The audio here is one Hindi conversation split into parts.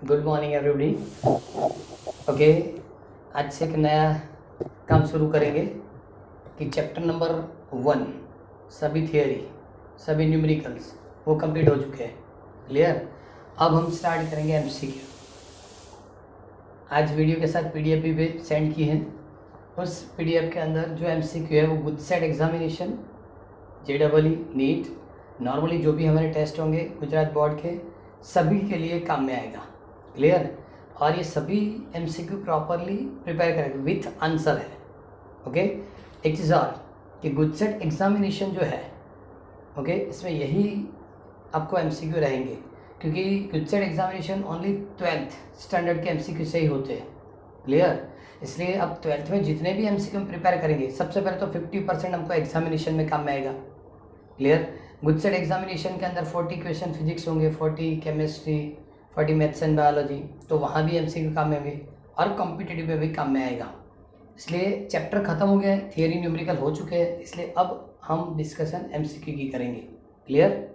Good morning everybody. ओके, आज से एक नया काम शुरू करेंगे कि चैप्टर नंबर 1 सभी थियोरी, सभी न्यूमेरिकल्स वो कंप्लीट हो चुके हैं। क्लियर। अब हम स्टार्ट करेंगे एमसीक्यू। आज वीडियो के साथ पीडीएफ भी सेंड की है। उस पीडीएफ के अंदर जो एमसीक्यू है वो गुजसेट एग्जामिनेशन, जेडबलई, नीट, नॉर्मली जो भी हमारे टेस्ट होंगे गुजरात बोर्ड के, सभी के लिए काम में आएगा। क्लियर। और ये सभी एमसीक्यू प्रॉपरली प्रिपेयर करेंगे विथ आंसर है। ओके। एक चीज़ और कि गुजसेट एग्जामिनेशन जो है, ओके, इसमें यही आपको एमसीक्यू रहेंगे, क्योंकि गुजसेट एग्जामिनेशन ओनली 12th स्टैंडर्ड के एमसीक्यू से ही होते हैं। क्लियर। इसलिए अब 12th में जितने भी एमसीक्यू हम प्रिपेयर करेंगे, सबसे पहले तो 50% हमको एग्जामिनेशन में काम में आएगा। क्लियर। गुजसेट एग्जामिनेशन के अंदर 40 क्वेश्चन फिजिक्स होंगे, 40 केमिस्ट्री, 40 मैथ्स एंड बायोलॉजी, तो वहाँ भी एमसीक्यू काम में होंगे और कॉम्पिटिटिव में भी काम में आएगा। इसलिए चैप्टर खत्म हो गया है, थियरी न्यूमेरिकल हो चुके हैं, इसलिए अब हम डिस्कशन एमसीक्यू की करेंगे। क्लियर।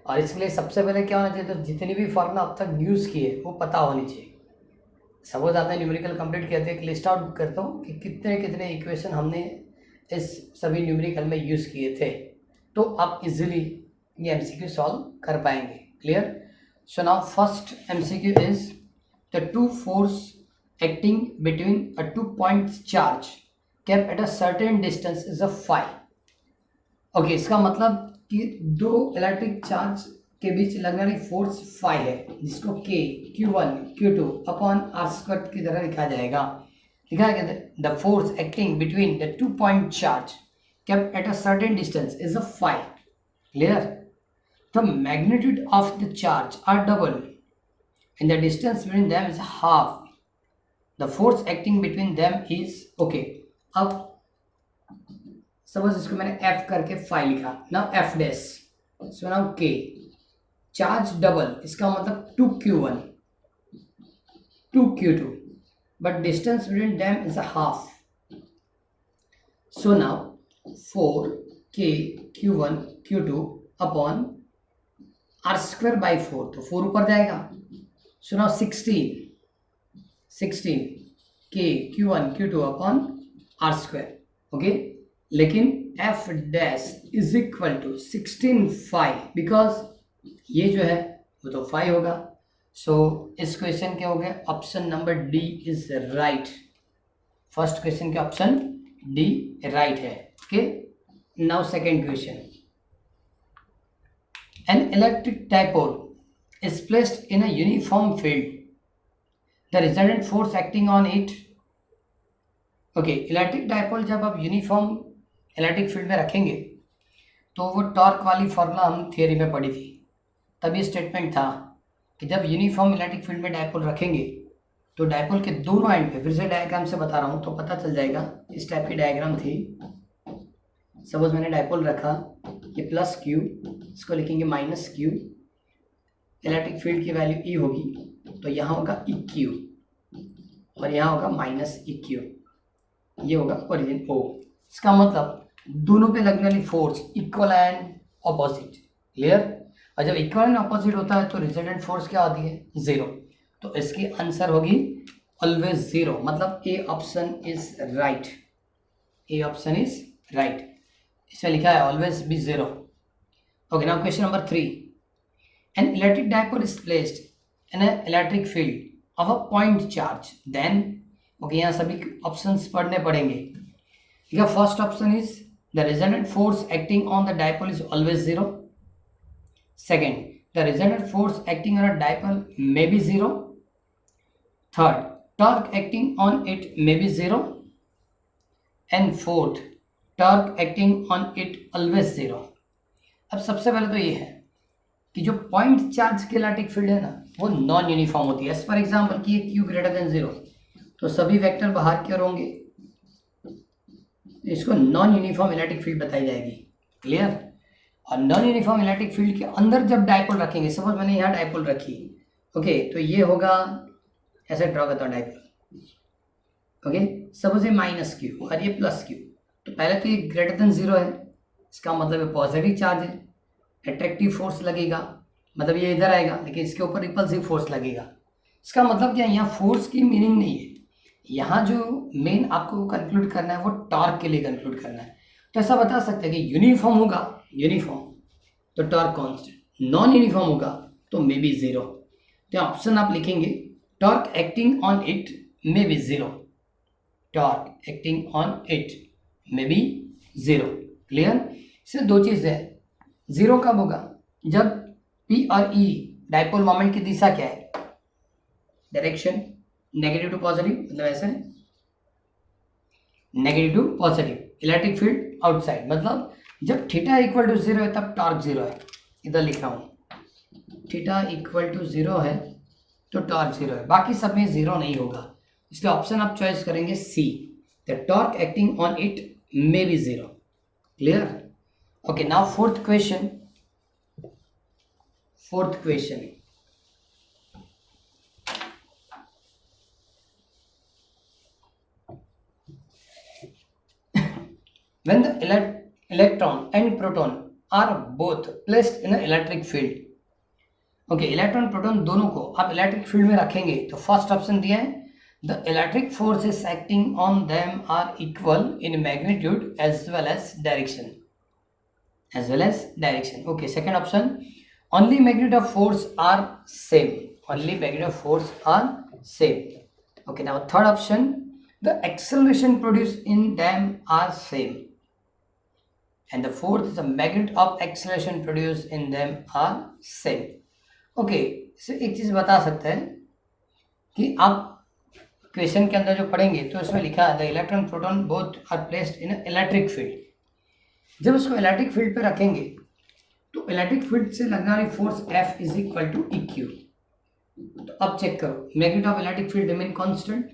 और इसके लिए सबसे पहले क्या होना चाहिए, तो जितनी भी फॉर्मूला अब तक यूज़ किए वो पता होनी चाहिए। सपोज आपने न्यूमेरिकल कंप्लीट किया तो एक लिस्ट आउट करता हूँ कि कितने कितने इक्वेशन हमने इस सभी न्यूमेरिकल में यूज़ किए थे, तो आप इजीली ये एमसीक्यू सॉल्व कर पाएंगे। Clear. So now first MCQ is the two force acting between a 2 points charge kept at a certain distance is a phi। Okay, इसका मतलब कि दो इलेक्ट्रिक चार्ज के बीच लगने वाली फोर्स फाई है, जिसको k q1 q2 upon are square की तरह लिखा जाएगा। लिखा है the force acting between the 2 point charge kept at a certain distance is a phi। Clear? The magnitude of the charge are double and the distance between them is half। The force acting between them is okay। अब सपोज इसको मैंने f करके फाई लिखा, नाउ f डैश, सो नाउ k चार्ज डबल, इसका मतलब 2q1 2q2, but distance between them is a half। So now 4k q1 q2 upon r square by 4, तो 4 ऊपर जाएगा। So now 16 k q1 q2 upon r square. Okay, लेकिन f dash is equal to 16 phi, because ये जो है वो तो फाई होगा। सो इस क्वेश्चन के हो गए option number D is right. First question के ऑप्शन डी राइट है। Okay, now second question. An electric dipole is placed in a uniform field, the resultant force acting on it। Okay, electric dipole जब आप यूनिफॉर्म इलेक्ट्रिक फील्ड में रखेंगे तो वो टॉर्क वाली फॉर्मूला हम थियरी में पढ़ी थी, तभी स्टेटमेंट था कि जब यूनिफॉर्म इलेक्ट्रिक फील्ड में डाइपोल रखेंगे तो डाइपोल के दोनों एंड पे, फिर से डायग्राम से बता रहा हूँ तो पता चल जाएगा। इस टाइप की डायग्राम थी। सपोज मैंने डाइपोल रखा, ये प्लस क्यू, इसको लिखेंगे माइनस क्यू, इलेक्ट्रिक फील्ड की वैल्यू ई होगी, तो यहाँ होगा ई क्यू और यहाँ होगा माइनस ई क्यू, ये होगा ओरिजिन ओ। इसका मतलब दोनों पे लगने वाली force equal and opposite. Clear. और जब इक्वल एंड ऑपोजिट होता है तो रिजल्टेंट फोर्स क्या होती है, 0। तो इसकी आंसर होगी ऑलवेज 0, मतलब ए option is right. A option is right, इसमें लिखा है always be 0। Okay, now question number 3। An electric dipole is placed in an electric field of a point charge, then okay, यहाँ सभी ऑप्शंस पढ़ने पड़ेंगे। ठीक है, first option is the resultant force acting on the dipole is always 0। Second, the resultant force acting on a dipole may be 0। Third, torque acting on it may B 0। And fourth, torque acting on it always 0। अब सबसे पहले तो ये है कि जो पॉइंट चार्ज की इलेक्ट्रिक फील्ड है ना, वो नॉन यूनिफॉर्म होती है। एज फॉर एग्जाम्पल कि Q ग्रेटर देन 0, तो सभी वेक्टर बाहर की ओर होंगे, इसको नॉन यूनिफॉर्म इलेक्ट्रिक फील्ड बताई जाएगी। क्लियर। और नॉन यूनिफॉर्म इलेक्ट्रिक फील्ड के अंदर जब डाइपोल रखेंगे, सपोज मैंने यहाँ डाइपोल रखी, ओके, तो ये होगा, ऐसे ड्रॉ करता हूँ डाइपोल। ओके, सपोज ये माइनस क्यू और ये प्लस क्यू, तो पहले तो ये ग्रेटर देन 0 है, इसका मतलब ये पॉजिटिव चार्ज है, अट्रैक्टिव फोर्स लगेगा, मतलब ये इधर आएगा, लेकिन इसके ऊपर रिपल्सिव फोर्स लगेगा। इसका मतलब क्या है, यहाँ फोर्स की मीनिंग नहीं है, यहाँ जो मेन आपको कंक्लूड करना है वो टॉर्क के लिए कंक्लूड करना है। तो ऐसा बता सकते हैं कि यूनिफॉर्म होगा, यूनिफॉर्म तो टॉर्क कांस्टेंट, नॉन यूनिफॉर्म होगा तो मे बी जीरो। तो ऑप्शन आप लिखेंगे torque acting on it may be zero, torque acting on it may be zero. Clear? इससे दो चीज़ है, जीरो कब होगा, जब पी और ई डाइपोल मोमेंट की दिशा क्या है, डायरेक्शन नेगेटिव टू पॉजिटिव, मतलब ऐसे negative to positive, electric field outside, मतलब जब थीटा इक्वल टू जीरो है तब टॉर्क जीरो है। इधर लिख रहा हूँ थीटा इक्वल टू जीरो है तो टॉर्क जीरो है, बाकी सब में जीरो नहीं होगा, इसलिए ऑप्शन आप चॉइस करेंगे C, the torque acting on it may be zero. Clear? Okay, now fourth question. Fourth question, when the electron and proton are both placed in an electric field, okay electron proton दोनों को आप इलेक्ट्रिक फील्ड में रखेंगे तो फर्स्ट ऑप्शन दिया है the electric forces acting on them are equal in magnitude as well as direction, as well as direction. Okay, second option only magnitude of force are same, only magnitude of force are same. Okay, now third option the acceleration produce in them are same, and the fourth is the magnitude of acceleration produced in them are same. Okay, इससे एक चीज़ बता सकते हैं कि आप क्वेश्चन के अंदर जो पढ़ेंगे तो इसमें लिखा है the electron proton both are placed in electric field. जब उसको इलेक्ट्रिक फील्ड पे रखेंगे तो इलेक्ट्रिक फील्ड से लगने वाली force F is equal to E q. तो अब चेक करो, magnitude of electric field remain constant,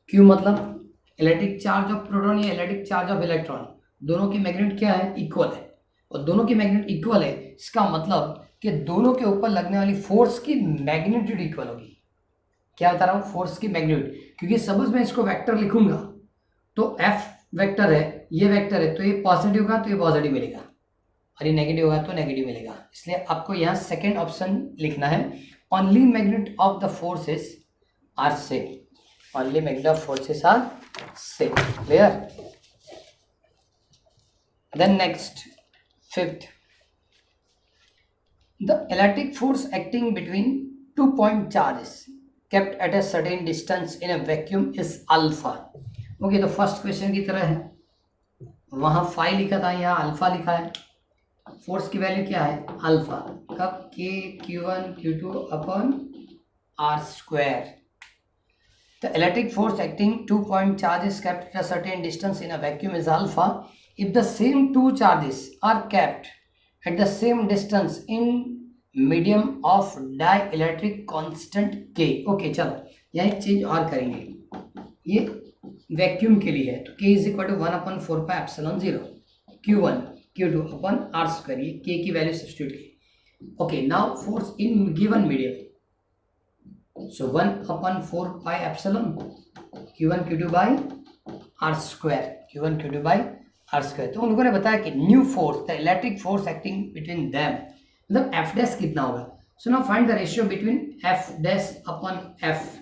q मतलब इलेक्ट्रिक चार्ज ऑफ प्रोटॉन या इलेक्ट्रिक चार्ज ऑफ इलेक्ट्रॉन, दोनों की मैग्नीट्यूड क्या है, इक्वल है, और दोनों की मैग्नीट्यूड इक्वल है, इसका मतलब कि दोनों के ऊपर लगने वाली फोर्स की मैग्नीट्यूड इक्वल होगी। क्या बता रहा हूँ, फोर्स की मैग्नीट्यूड, क्योंकि सपोज मैं इसको वेक्टर लिखूंगा तो एफ वेक्टर है, ये वेक्टर है, तो ये पॉजिटिव का तो ये पॉजिटिव मिलेगा और ये नेगेटिव होगा तो नेगेटिव मिलेगा, इसलिए आपको यहाँ सेकेंड ऑप्शन लिखना है only magnitude of the forces are same, only magnitude of forces are same. Clear? Then next, fifth, the electric force acting between 2 point charges kept at a certain distance in a vacuum is alpha. Okay, तो फर्स्ट क्वेश्चन की तरह है, वहाँ फाई लिखा था, यहाँ अल्फा लिखा है, फोर्स की वैल्यू क्या है, अल्फा, कब, k q1 q2 upon r square. The electric force acting 2 point charges kept at a certain distance in a vacuum is alpha if the same two charges are kept at the same distance in medium of dielectric constant k. Okay, चलो यहाँ एक चीज और करेंगे, ये वैक्यूम के लिए है तो k is equal to 1/4πε0 q1 q2 upon r square, ये k की वैल्यू सब्स्टिट्यूट की। Okay, now force in given medium, so 1/4πε q1 q2 by r square, q1 q2 by r square। तो उन लोगों ने बताया कि new force the electric force acting between them, मतलब एफ डैश कितना होगा, so now find the ratio between F dash upon F.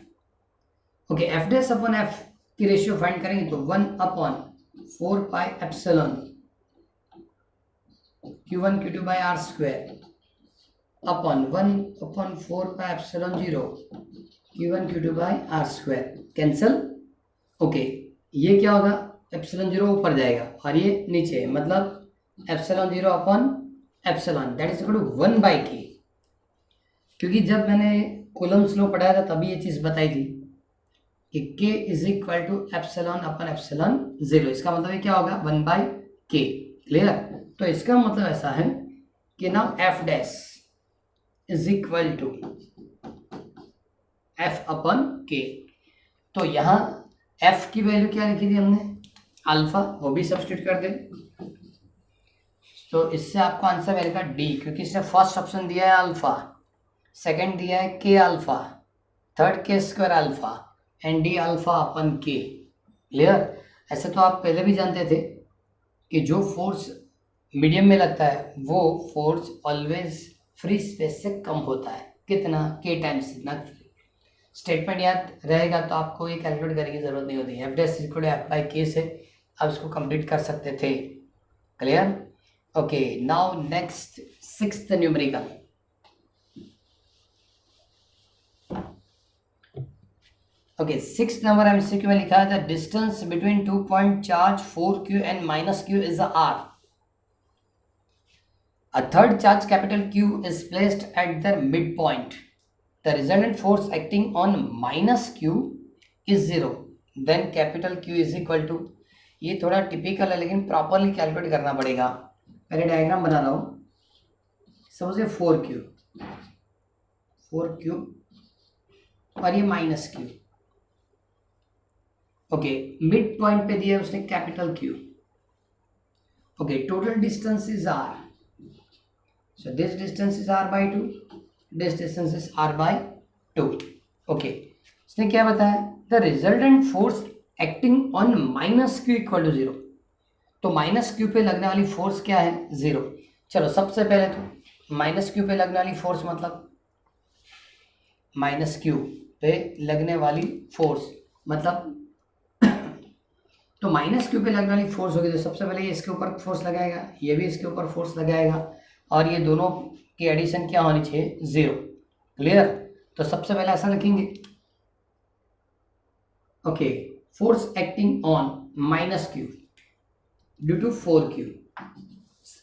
Okay, F dash upon F की रेशियो फाइंड करेंगे तो 1/4πε q1 q2 by r square upon 1/4πε0 q1 q2 by r square, cancel. Okay, ये क्या होगा, एप्सिलॉन जीरो ऊपर जाएगा और ये नीचे, मतलब epsilon zero upon epsilon that is equal to 1/k, क्योंकि जब मैंने कूलम्ब्स लॉ पढ़ाया था तभी ये चीज़ बताई थी कि k is equal to epsilon upon epsilon zero, इसका मतलब ये क्या होगा 1/k। क्लियर? तो इसका मतलब ऐसा है कि now F dash is equal to F upon K, तो यहाँ एफ की वैल्यू क्या लिखी थी हमने, अल्फा, वो भी सब्स्टिट्यूट कर दे, तो इससे आपको आंसर मिलेगा डी, क्योंकि इसने फर्स्ट ऑप्शन दिया है अल्फा, सेकंड दिया है K alpha, third K square alpha and D alpha upon K. Clear? ऐसे तो आप पहले भी जानते थे कि जो फोर्स मीडियम में लगता है वो फोर्स ऑलवेज फ्री स्पेस से कम होता है, कितना, के टाइम्स इतना। स्टेटमेंट याद रहेगा तो आपको ये कैलकुलेट करने की जरूरत नहीं होती। F dash equal to F by K से आप इसको कंप्लीट कर सकते थे। Clear? Okay, now next sixth numerical. Okay, six number MCQ में लिखा है the distance between 2 point charge 4q and -q is r. A third charge capital Q is placed at the midpoint. The resultant force acting on -q is 0. Then capital Q is equal to, ये थोड़ा टिपिकल है लेकिन प्रॉपरली कैलकुलेट करना पड़ेगा। पहले डायग्राम बना रहा हूँ। समझिए 4q और ये -q। ओके, मिड पॉइंट पे दिया उसने capital Q। Okay, total distance is r. So this distance is r by 2, this distance is r by 2. Okay, इसने क्या बताया? The resultant force acting on -q equal to 0. तो -q पे लगने वाली फोर्स क्या है? 0। चलो सबसे पहले तो -q पे लगने वाली फोर्स मतलब -q पे लगने वाली फोर्स मतलब तो -q पे लगने वाली फोर्स होगी तो सबसे पहले ये इसके ऊपर फोर्स लगाएगा, ये भी इसके ऊपर फोर्स लगाएगा और ये दोनों की एडिशन क्या होनी चाहिए? 0। क्लियर? तो सबसे पहले ऐसा लिखेंगे। Okay, force acting on -q due to 4q,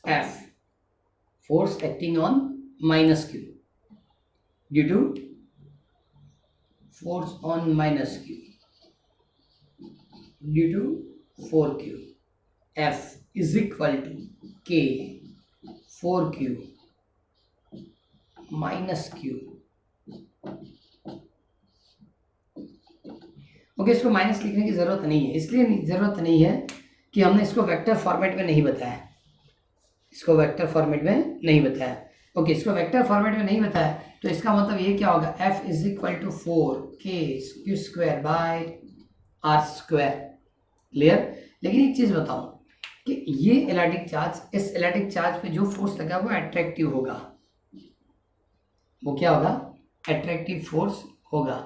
F. Force acting on -q due to force on -q due to 4q, F is equal to K 4q -q। Okay, इसको माइनस लिखने की जरूरत नहीं है, इसलिए जरूरत नहीं है कि हमने इसको वेक्टर फॉर्मेट में नहीं बताया। इसको वेक्टर फॉर्मेट में नहीं बताया। ओके, इसको वेक्टर फॉर्मेट में नहीं बताया तो इसका मतलब ये क्या होगा? F is equal to 4k² square by r square. Clear? लेकिन एक चीज बताऊं कि ये इलास्टिक चार्ज, इस इलास्टिक चार्ज पे जो फोर्स लगा वो अट्रैक्टिव होगा। वो क्या होगा? अट्रैक्टिव फोर्स होगा।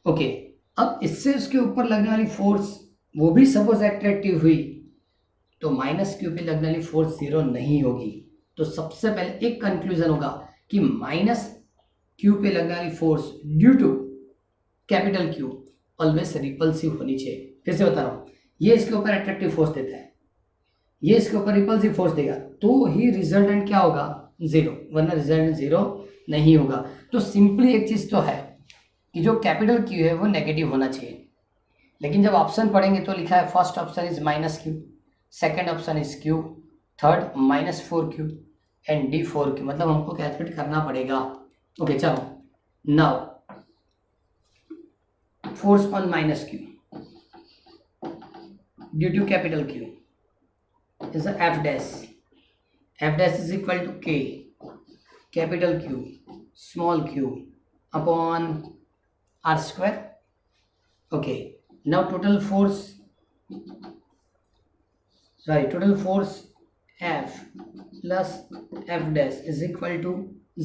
ओके, अब इससे उसके ऊपर लगने वाली फोर्स वो भी सपोज अट्रैक्टिव हुई तो -q पे लगने वाली फोर्स 0 नहीं होगी। तो सबसे पहले एक कंक्लूजन होगा कि -q पे लगने वाली force due to capital Q always repulsive होनी चाहिए। फिर से बता रहा हूं, ये इसके ऊपर अट्रैक्टिव फोर्स देता है, ये इसके ऊपर रिपल्सिव फोर्स देगा तो ही रिजल्टेंट क्या होगा? 0, वरना रिजल्टेंट 0 नहीं होगा। तो सिंपली एक चीज तो है कि जो कैपिटल Q है वो नेगेटिव होना चाहिए। लेकिन जब ऑप्शन पढ़ेंगे तो लिखा है first option is -q, second option is q, third -4q and D 4q, मतलब हमको कैलकुलेट करना पड़ेगा। ओके, चलो now force on -q due to capital Q is F dash. F dash is equal to K capital Q small q upon r square. Okay, now total force F plus F dash is equal to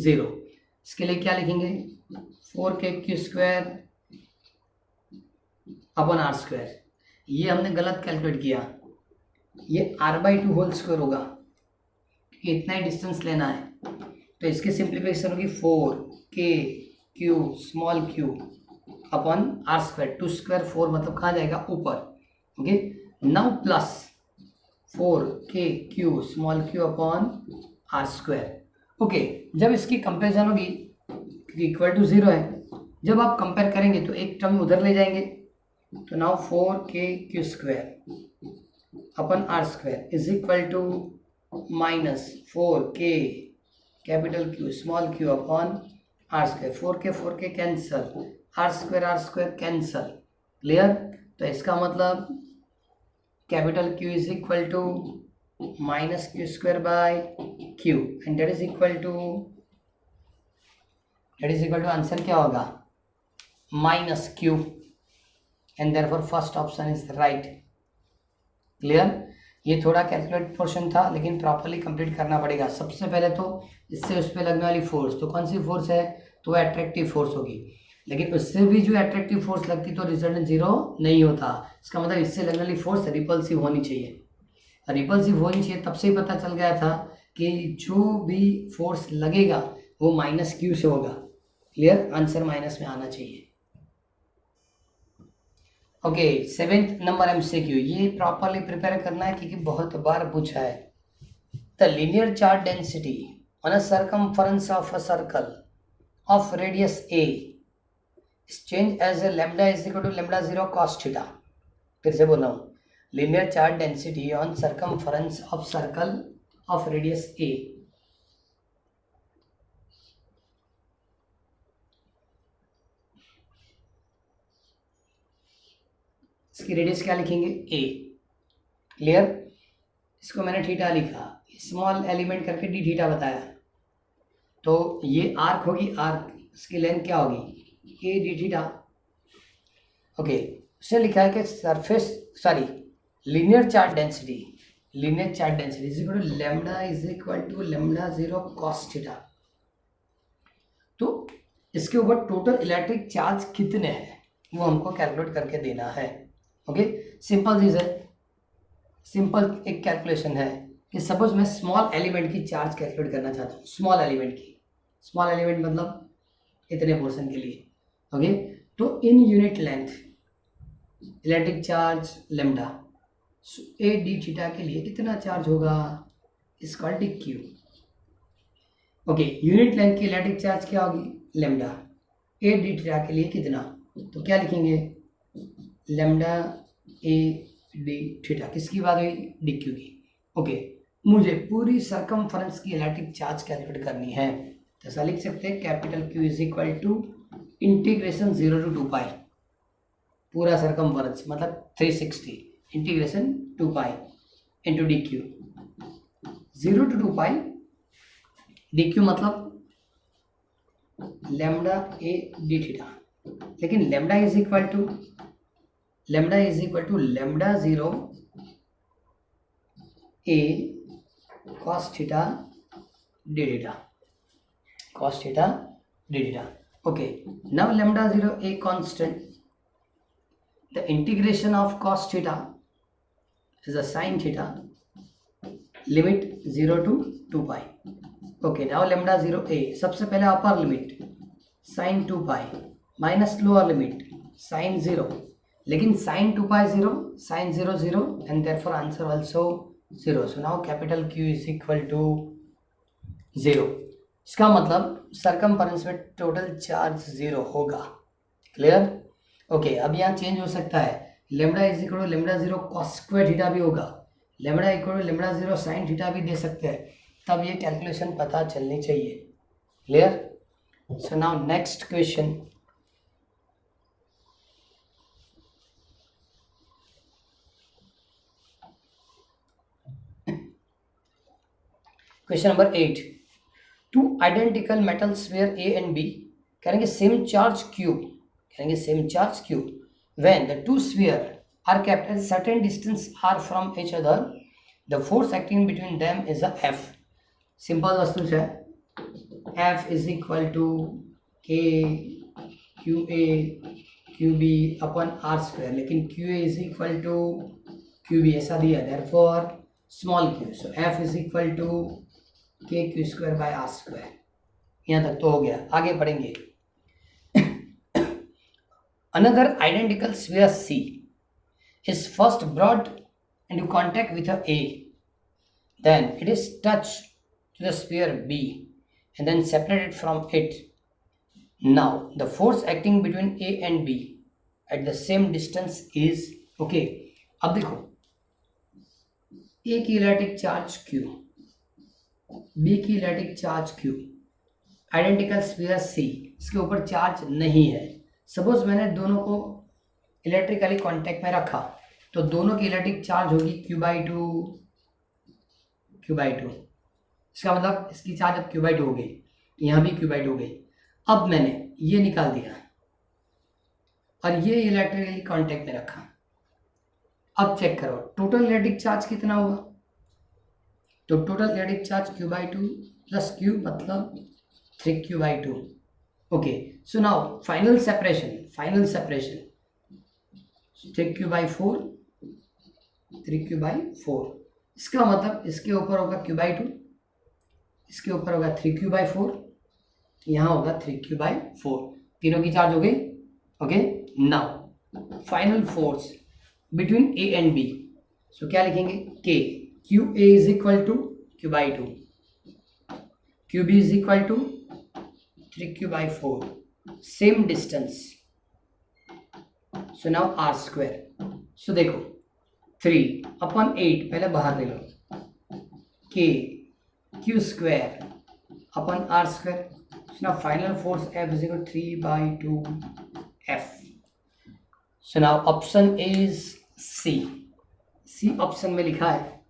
0. इसके लिए क्या लिखेंगे? 4k² square upon r square. ये हमने गलत कैलकुलेट किया, ये r/2 होल स्क्वायर होगा क्योंकि इतना ही डिस्टेंस लेना है। तो इसकी सिंप्लीफिकेशन होगी 4k³ small q upon r square. 2 square 4 मतलब कहाँ जाएगा? ऊपर। Okay, now plus 4k³ small q upon r square. Okay, जब इसकी कंपेरिजन होगी इक्वल टू 0 है, जब आप कंपेयर करेंगे तो एक टर्म उधर ले जाएंगे तो now 4k³ square upon r square is equal to -4k capital Q small q upon r square. 4k cancel, r square cancel. Clear? तो इसका मतलब capital Q is equal to -q square by q and that is equal to answer क्या होगा? -q and therefore first option is right. Clear? ये थोड़ा कैलकुलेट पोर्शन था लेकिन प्रॉपरली कंप्लीट करना पड़ेगा। सबसे पहले तो इससे उस पर लगने वाली फोर्स, तो कौन सी फोर्स है? तो अट्रैक्टिव फोर्स होगी। लेकिन उससे भी जो एट्रैक्टिव फोर्स लगती तो रिजल्टेंट जीरो नहीं होता। इसका मतलब इससे लगने वाली फोर्स रिपल्सिव होनी चाहिए। रिपल्सिव होनी चाहिए, तब से ही पता चल गया था कि जो भी फोर्स लगेगा वो माइनस क्यू से होगा। क्लियर, आंसर माइनस में आना चाहिए। ओके, 7th नंबर MCQ, ये प्रॉपरली प्रिपेयर करना है क्योंकि बहुत बार पूछा है। The linear charge density on a circumference of a circle of radius A is changed as a lambda is equal to lambda 0 cos theta। फिर से बोल रहा हूँ, linear charge density on circumference of circle of radius A, इसकी रेडियस क्या लिखेंगे, A। क्लियर, इसको मैंने थीटा लिखा, स्मॉल एलिमेंट करके डी थीटा बताया, तो ये आर्क होगी, आर्क इसकी लेंथ क्या होगी, ए डी थीटा। ओके, उसने लिखा है कि surface sorry linear charge density is equal to lambda is equal to lambda 0 cos theta. तो इसके ऊपर टोटल इलेक्ट्रिक चार्ज कितने हैं वो हमको कैलकुलेट करके देना है। ओके, सिंपल चीज़ है, सिंपल एक कैलकुलेशन है कि सपोज मैं स्मॉल एलिमेंट की चार्ज कैलकुलेट करना चाहता हूँ, स्मॉल एलिमेंट मतलब इतने पोर्शन के लिए। ओके, तो in unit length electric charge lambda, a d theta के लिए कितना चार्ज होगा, is called Q. Okay, unit length की इलेक्ट्रिक चार्ज क्या होगी, लेम्डा, ए डी थीटा के लिए कितना, तो क्या लिखेंगे, लेम्डा ए डी थीटा, किसकी बात हुई, डी क्यू की। ओके, मुझे पूरी सर्कमफरेंस की इलेक्ट्रिक चार्ज कैलकुलेट करनी है, तो ऐसा लिख सकते हैं capital Q is equal to integration 0 to 2 pi, पूरा सर्कमफरेंस मतलब 360 integration 2 pi into d q, 0 to 2 pi d q मतलब लेम्डा ए डी थीटा, लेकिन lambda is equal to lambda 0 a cos theta d theta, cos theta d theta. Okay, now lambda 0 a constant, the integration of cos theta is a sin theta, limit 0 to 2 pi। Okay, now lambda 0 a, सबसे पहले upper limit sin 2 pi minus lower limit sin 0, लेकिन sin 2 pi 0, sin 0 0 and therefore answer also 0। so now capital Q is equal to 0। इसका मतलब सर्कमफरेंस में टोटल चार्ज 0 होगा। क्लियर, ओके, अब यहाँ चेंज हो सकता है, lambda is equal to lambda 0 cos square theta भी होगा, lambda equal to lambda 0 sin theta भी दे सकते हैं, तब ये कैलकुलेशन पता चलनी चाहिए। Clear, so now next question, question number 8, two identical metal sphere A and B carrying same charge Q, when the two sphere are kept at a certain distance r from each other, the force acting between them is a F। Simple वस्तु है, F is equal to K QA QB upon R square, लेकिन QA is equal to QB ऐसा दिया, therefore small q, so F is equal to K Q square by R square. यहाँ तक तो हो गया, आगे पढ़ेंगे। Another identical sphere C is first brought into contact with A, then it is touch to the sphere B and then separated from it. Now the force acting between A and B at the same distance is. Okay, अब देखो, ए की इलेक्ट्रिक चार्ज क्यू, बी की electric charge Q, identical sphere C, इसके ऊपर चार्ज नहीं है। सपोज मैंने दोनों को इलेक्ट्रिकली कांटेक्ट में रखा, तो दोनों की इलेक्ट्रिक चार्ज होगी Q/2। इसका मतलब इसकी चार्ज अब Q/2 हो गई, यहाँ भी Q/2 हो गई। अब मैंने ये निकाल दिया और ये इलेक्ट्रिकली कांटेक्ट में रखा। अब चेक करो टोटल इलेक्ट्रिक चार्ज कितना हुआ, तो total electric charge Q/2 plus Q मतलब 3Q/2। Okay, so now final separation 3q/4, 3q/4, इसका मतलब इसके ऊपर होगा q/2, इसके ऊपर होगा 3q/4, यहाँ होगा 3q/4, तीनों की चार्ज हो गई। Okay, now final force between A and B, so क्या लिखेंगे, के Q A is equal to q/2, Q B is equal to 3q/4, same distance, so now R square, so देखो 3/8 पहले बाहर ले लो, K Q square upon R square, so now final force F is equal 3/2 F, so now option is C option में लिखा है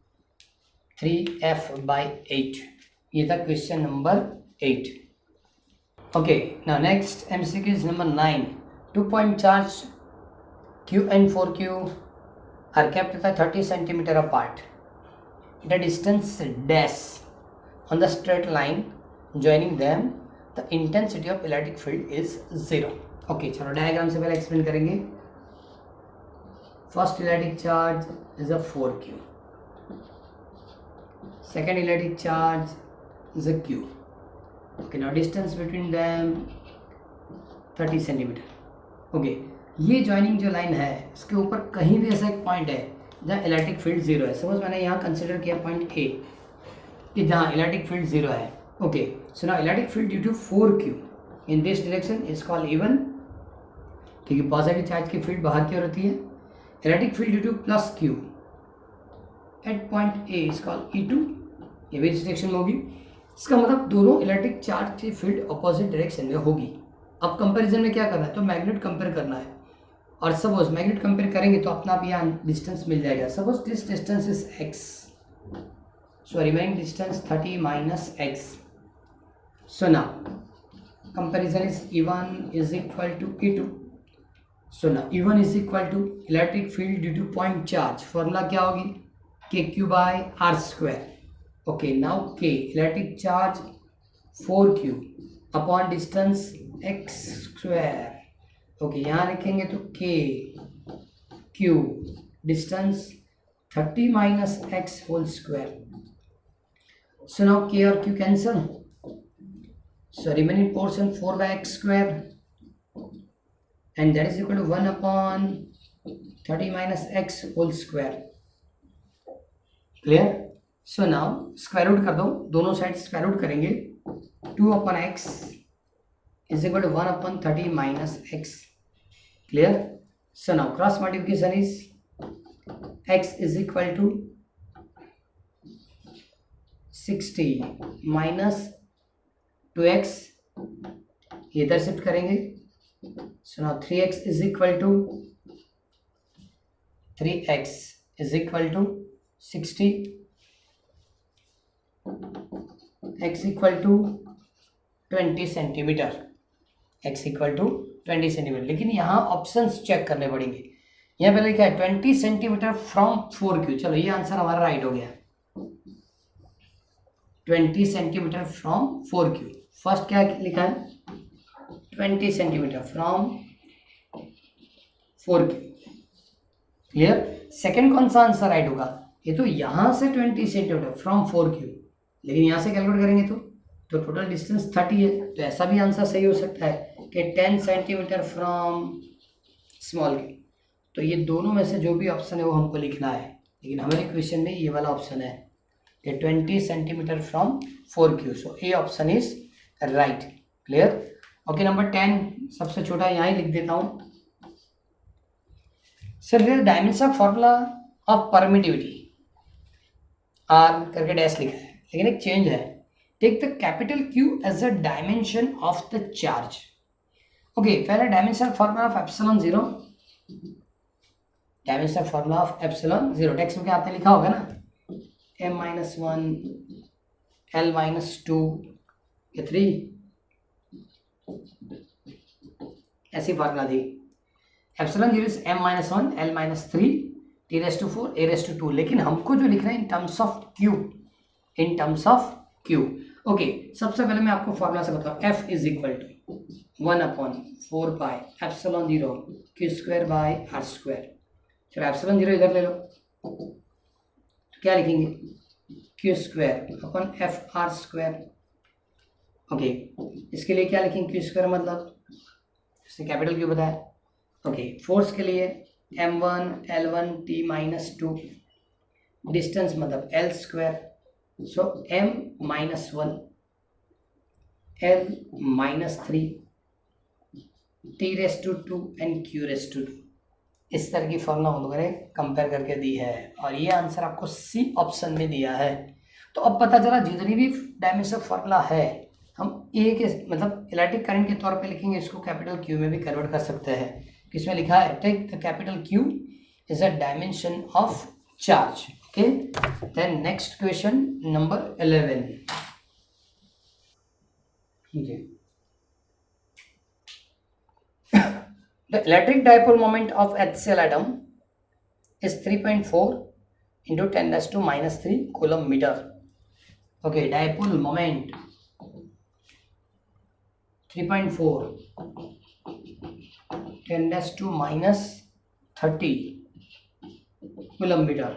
3F/8, ये था question number 8। Okay, now next MCQ is number 9, 2 point charge Q and 4Q are kept at 30 cm apart at a distance dash on the straight line joining them, the intensity of electric field is 0. Okay, चलो डायग्राम से पहले एक्सप्लेन करेंगे। First electric charge is a 4Q, second electric charge is a Q। Okay, now distance between them 30 centimetre. Okay, ये जॉइनिंग जो लाइन है इसके ऊपर कहीं भी ऐसा एक पॉइंट है जहाँ इलेक्ट्रिक फील्ड 0 है। सपोज मैंने यहाँ कंसिडर किया पॉइंट ए कि जहाँ इलेक्ट्रिक फील्ड 0 है। Okay, so now electric field due to 4Q in this direction is called E1, क्योंकि पॉजिटिव चार्ज की फील्ड बाहर की ओर होती है। Electric field due to +Q at point A is called E2, ये भी इस डायरेक्शन में होगी। इसका मतलब दोनों इलेक्ट्रिक चार्ज की फील्ड अपोजिट डायरेक्शन में होगी। अब कंपैरिजन में क्या करना है, तो मैग्नेट कंपेयर करना है, और सपोज मैग्नेट कंपेयर करेंगे तो अपना आप यहाँ डिस्टेंस मिल जाएगा। Suppose this distance is x, so remaining distance 30 minus x, so now comparison is E1 is equal to E2, so now E1 is equal to electric field due to point charge, formula क्या होगी, KQ/R²। Okay, now K electric charge 4Q upon distance x²। Okay, यहाँ लिखेंगे तो KQ distance 30 minus x²। So now K और Q cancel, so remaining portion 4/x² and that is equal to 1/30 minus x²। Clear? So now square root कर दो, दोनों साइड स्क्वायर रूट करेंगे, 2/x is equal to 1/30 minus x। Clear? So now cross multiplication is x is equal to 60 minus 2x, ये इधर शिफ्ट करेंगे। So now 3x is equal to 60, x equal to 20 centimetre, x equal to 20 centimetre. लेकिन यहाँ ऑप्शंस चेक करने पड़ेंगे। यहाँ पहले क्या है, 20 सेंटीमीटर फ्रॉम 4Q। चलो ये आंसर हमारा राइट हो गया, 20 सेंटीमीटर फ्रॉम 4Q। फर्स्ट क्या लिखा है, 20 centimetre from 4Q। Clear? Second कौन सा आंसर राइट होगा, ये तो यहाँ से 20 सेंटीमीटर फ्रॉम 4Q, लेकिन यहाँ से कैलकुलेट करेंगे तो टोटल डिस्टेंस 30 है, तो ऐसा भी आंसर सही हो सकता है कि 10 सेंटीमीटर फ्रॉम स्मॉल q। तो ये दोनों में से जो भी ऑप्शन है वो हमको लिखना है, लेकिन हमारे क्वेश्चन में ये वाला ऑप्शन है कि 20 centimetre from 4Q। So A option is right. Clear? Okay, number 10 सबसे छोटा यहाँ ही लिख देता हूँ। Sir dimension formula of permittivity R करके डैश लिखा है, लेकिन एक चेंज है, take the capital Q as a dimension of the charge. Okay, पहले dimension formula of epsilon 0, dimension formula of epsilon 0 text में क्या आपने लिखा होगा ना, m-1 l-2 या 3, ऐसी फॉर्मूला थी। Epsilon 0 is m-1 l-3 t⁴ a⁴ लेकिन हमको जो लिखना है in terms of Q, in terms of Q। Okay, सबसे पहले मैं आपको फॉर्मूला से बताऊँ, F is equal to 1/4πε0 Q²/r²। चलो ε0 इधर ले लो, तो क्या लिखेंगे Q²/FR²। ओके, इसके लिए क्या लिखेंगे Q² मतलब इसने कैपिटल क्यू बताया। ओके, फोर्स के लिए m1 L1 T-2, डिस्टेंस मतलब L², so m-1 L-3 T⁻² and Q⁻²। इस तरह की फॉर्मूला हम लोगों ने कंपेयर करके दी है और ये आंसर आपको सी ऑप्शन में दिया है। तो अब पता चला जितनी भी डायमेंशन फॉर्मूला है हम ए के मतलब इलेक्ट्रिक करंट के तौर पे लिखेंगे, इसको कैपिटल क्यू में भी कन्वर्ट कर सकते हैं। किसमें लिखा है, take the capital Q is a dimension of charge. Okay, then next question number 11। The electric dipole moment of HCl atom is 3.4 into 10⁻³ coulomb meter. Okay, dipole moment 3.4 10⁻³ coulomb meter.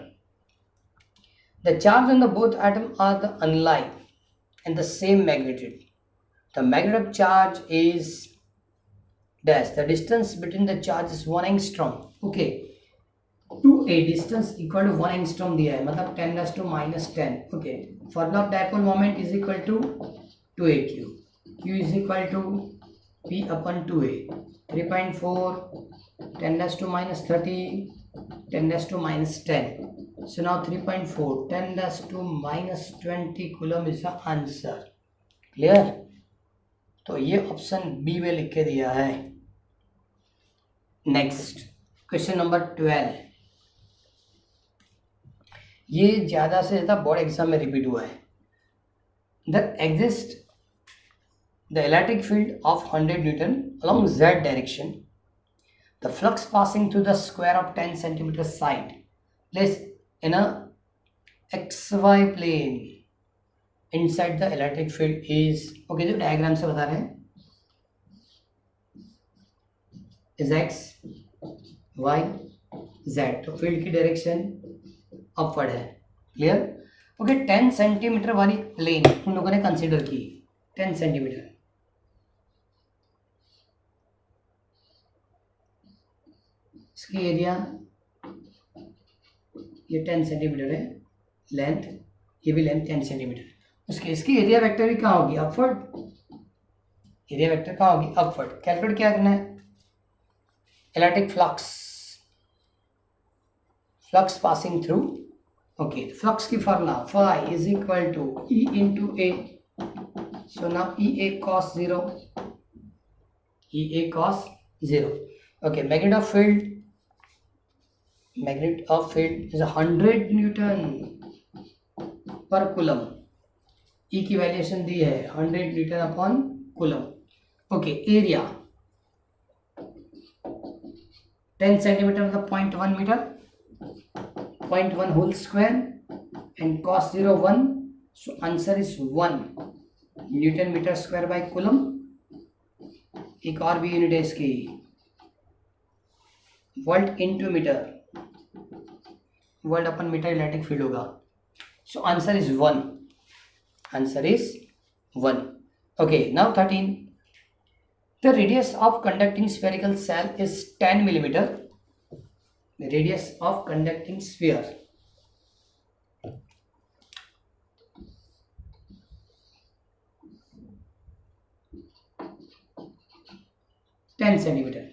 The charge on the both atoms are the unlike and the same magnitude. The magnitude of charge is dash. The distance between the charge is 1 angstrom. Okay, to a distance equal to 1 angstrom दिया है, मतलब 10⁻⁻10. Okay, formula of dipole moment is equal to 2aq. Q is equal to P/2a. 3.4 10⁻30 10⁻10. So now 3.4 10⁻20 coulomb is the answer. Clear? तो ये ऑप्शन बी में लिख के दिया है। Next question number 12। ये ज़्यादा से ज़्यादा बोर्ड एग्जाम में रिपीट हुआ है। The exist the electric field of 100 Newton along z direction, the flux passing through the square of 10 centimeter side placed in a xy plane inside the electric field is, okay, जो डायग्राम से बता रहे हैं is x y z, तो फील्ड की डायरेक्शन अपवर्ड है। क्लियर? ओके, 10 सेंटीमीटर वाली प्लेन उन लोगों ने कंसीडर की। 10 सेंटीमीटर, इसकी एरिया ये 10 सेंटीमीटर है लेंथ, ये भी लेंथ 10 सेंटीमीटर। इसकी एरिया वेक्टर भी कहाँ होगी, अपवर्ड। एरिया वेक्टर कहाँ होगी, अपवर्ड। कैलकुलेट क्या करना है, electric flux passing through. Okay, flux की formula phi is equal to E into A. So now E A cos 0, E A cos 0। Okay, magnet of field is 100 newton per coulomb. E की वैल्यूएशन दी है 100 newton upon coulomb. Okay, area 10 centimetre मतलब 0.1 metre, 0.1 whole square and cos 0 1, सो answer is 1 newton metre square by coulomb. एक और भी यूनिट है इसकी, वोल्ट इनटू मीटर, वोल्ट अपन मीटर इलेक्ट्रिक फील्ड होगा। सो answer is 1, answer is 1। Okay, now 13। The radius of conducting spherical cell is 10 millimeter. The radius of conducting sphere. centimeter.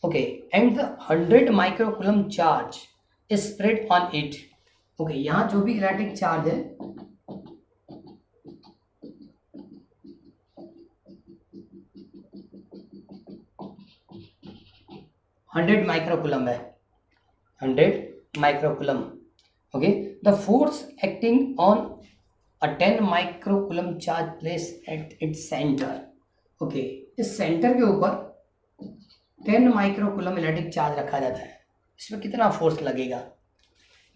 Okay, and the 100 microcoulomb charge is spread on it. Okay, यहाँ जो भी इलेक्ट्रिक चार्ज है हंड्रेड माइक्रोकूलम है, 100 microcoulomb. Okay, the force acting on a 10 microcoulomb charge place at its centre. Okay, इस सेंटर के ऊपर 10 माइक्रोकूलम इलेक्ट्रिक चार्ज रखा जाता है। इसमें कितना फोर्स लगेगा,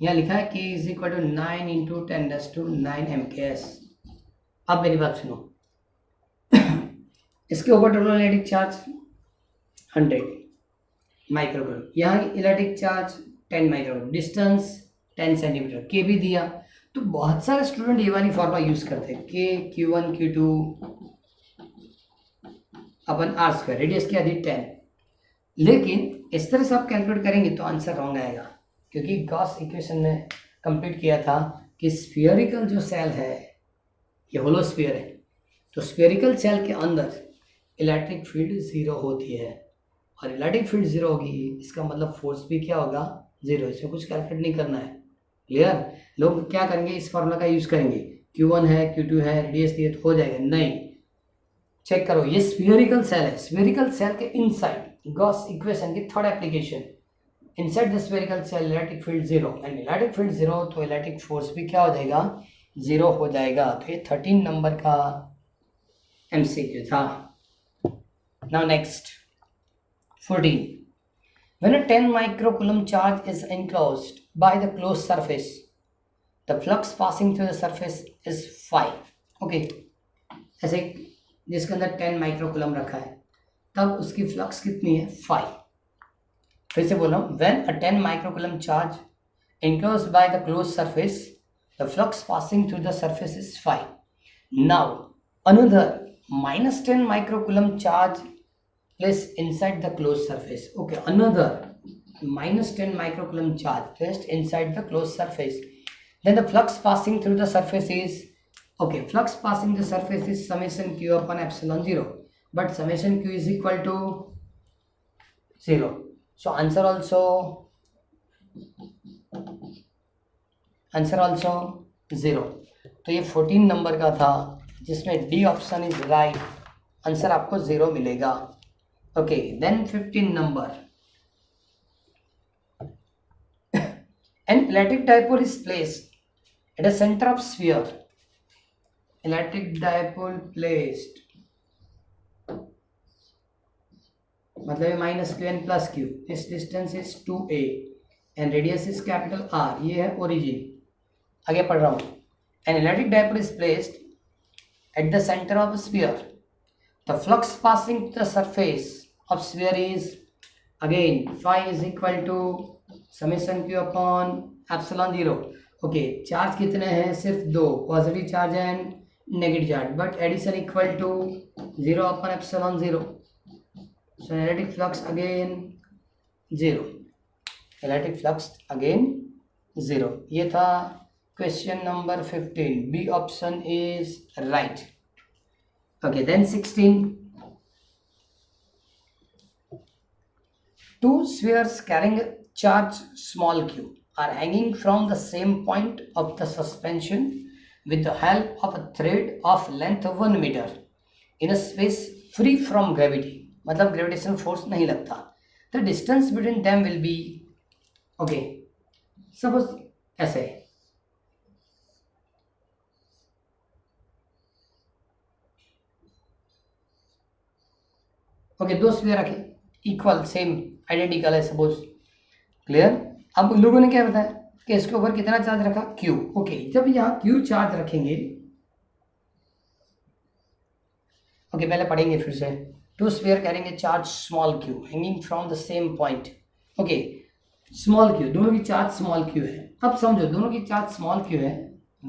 यहाँ लिखा है कि is equal to 9 into 10⁻⁹ MKS। अब मेरी बात सुनो, इसके ऊपर टोटल इलेक्ट्रिक चार्ज 100 माइक्रोकूलम, यहाँ electric charge 10 microcoulomb, distance 10 centimetre, K भी दिया। तो बहुत सारे स्टूडेंट ये वाली फॉर्मूला यूज करते हैं, के Q1 Q2 अपन आर स्क्वायर, रेडियस क्या दी 10। लेकिन इस तरह से आप कैलकुलेट करेंगे तो आंसर रॉन्ग आएगा, क्योंकि गॉस इक्वेशन ने कंप्लीट किया था कि स्फीयरिकल जो सेल है ये होलो स्फीयर है, तो स्फीयरिकल सेल के अंदर इलेक्ट्रिक फील्ड जीरो होती है, और इलेक्ट्रिक फील्ड जीरो होगी इसका मतलब फोर्स भी क्या होगा, जीरो। इसमें कुछ कैलकुलेट नहीं करना है। क्लियर? लोग क्या करेंगे, इस फॉर्मूला का यूज करेंगे, Q1 है Q2 है रेडियस दिए तो हो जाएगा, नहीं। चेक करो, ये स्फीयरिकल सेल है, स्फीयरिकल सेल के इनसाइड गॉस इक्वेशन की third application, inside the spherical shell electric field zero, and electric field zero तो इलेक्ट्रिक फोर्स भी क्या हो जाएगा, जीरो हो जाएगा। तो ये 13 नंबर का MCQ था। Now next 14, when a 10 microcoulomb charge is enclosed by the closed surface, the flux passing through the surface is phi. Okay, ऐसे जिसके अंदर 10 माइक्रोकूलम रखा है तब उसकी फ्लक्स कितनी है, फाई। फिर से बोल रहा हूँ, when a 10 microcoulomb charge enclosed by the closed surface, the flux passing through the surface is phi. Now another minus 10 microcoulomb charge placed inside the closed surface. Okay, another minus 10 microcoulomb charge placed inside the closed surface. Then the flux passing through the surface is, okay, flux passing the surface is summation q upon epsilon 0, but summation q is equal to 0. So answer also 0. तो ये 14 नंबर का था जिसमें D option is right, answer आपको 0 मिलेगा। Okay, then 15 number. An electric dipole is placed at the center of sphere. Electric dipole placed, मतलब minus q and plus q. This distance is 2a and radius is capital R. ये है origin. आगे पढ़ रहा हूँ। An electric dipole is placed at the center of a sphere. The flux passing to the surface of sphere is, again, phi is equal to summation q upon epsilon 0. Okay, charge कितने हैं, सिर्फ दो, positive charge and negative charge, but addition equal to 0 upon epsilon 0. So electric flux again 0, electric flux again 0. ये था question number 15, B option is right. Okay, then 16, two spheres carrying a charge small q are hanging from the same point of the suspension with the help of a thread of length 1 meter in a space free from gravity, मतलब gravitational force नहीं लगता। The distance between them will be, okay, suppose ऐसे, okay, दो स्फीयर रखे इक्वल सेम आइडेंटिकल है सपोज। क्लियर? अब उन लोगों ने क्या बताया कि इसके ऊपर कितना चार्ज रखा, Q। ओके, जब यहाँ Q चार्ज रखेंगे, ओके, पहले पढ़ेंगे फिर से। Two sphere carrying charge small q hanging from the same point. Okay, small q, दोनों की चार्ज स्मॉल q है। अब समझो, दोनों की चार्ज स्मॉल q है,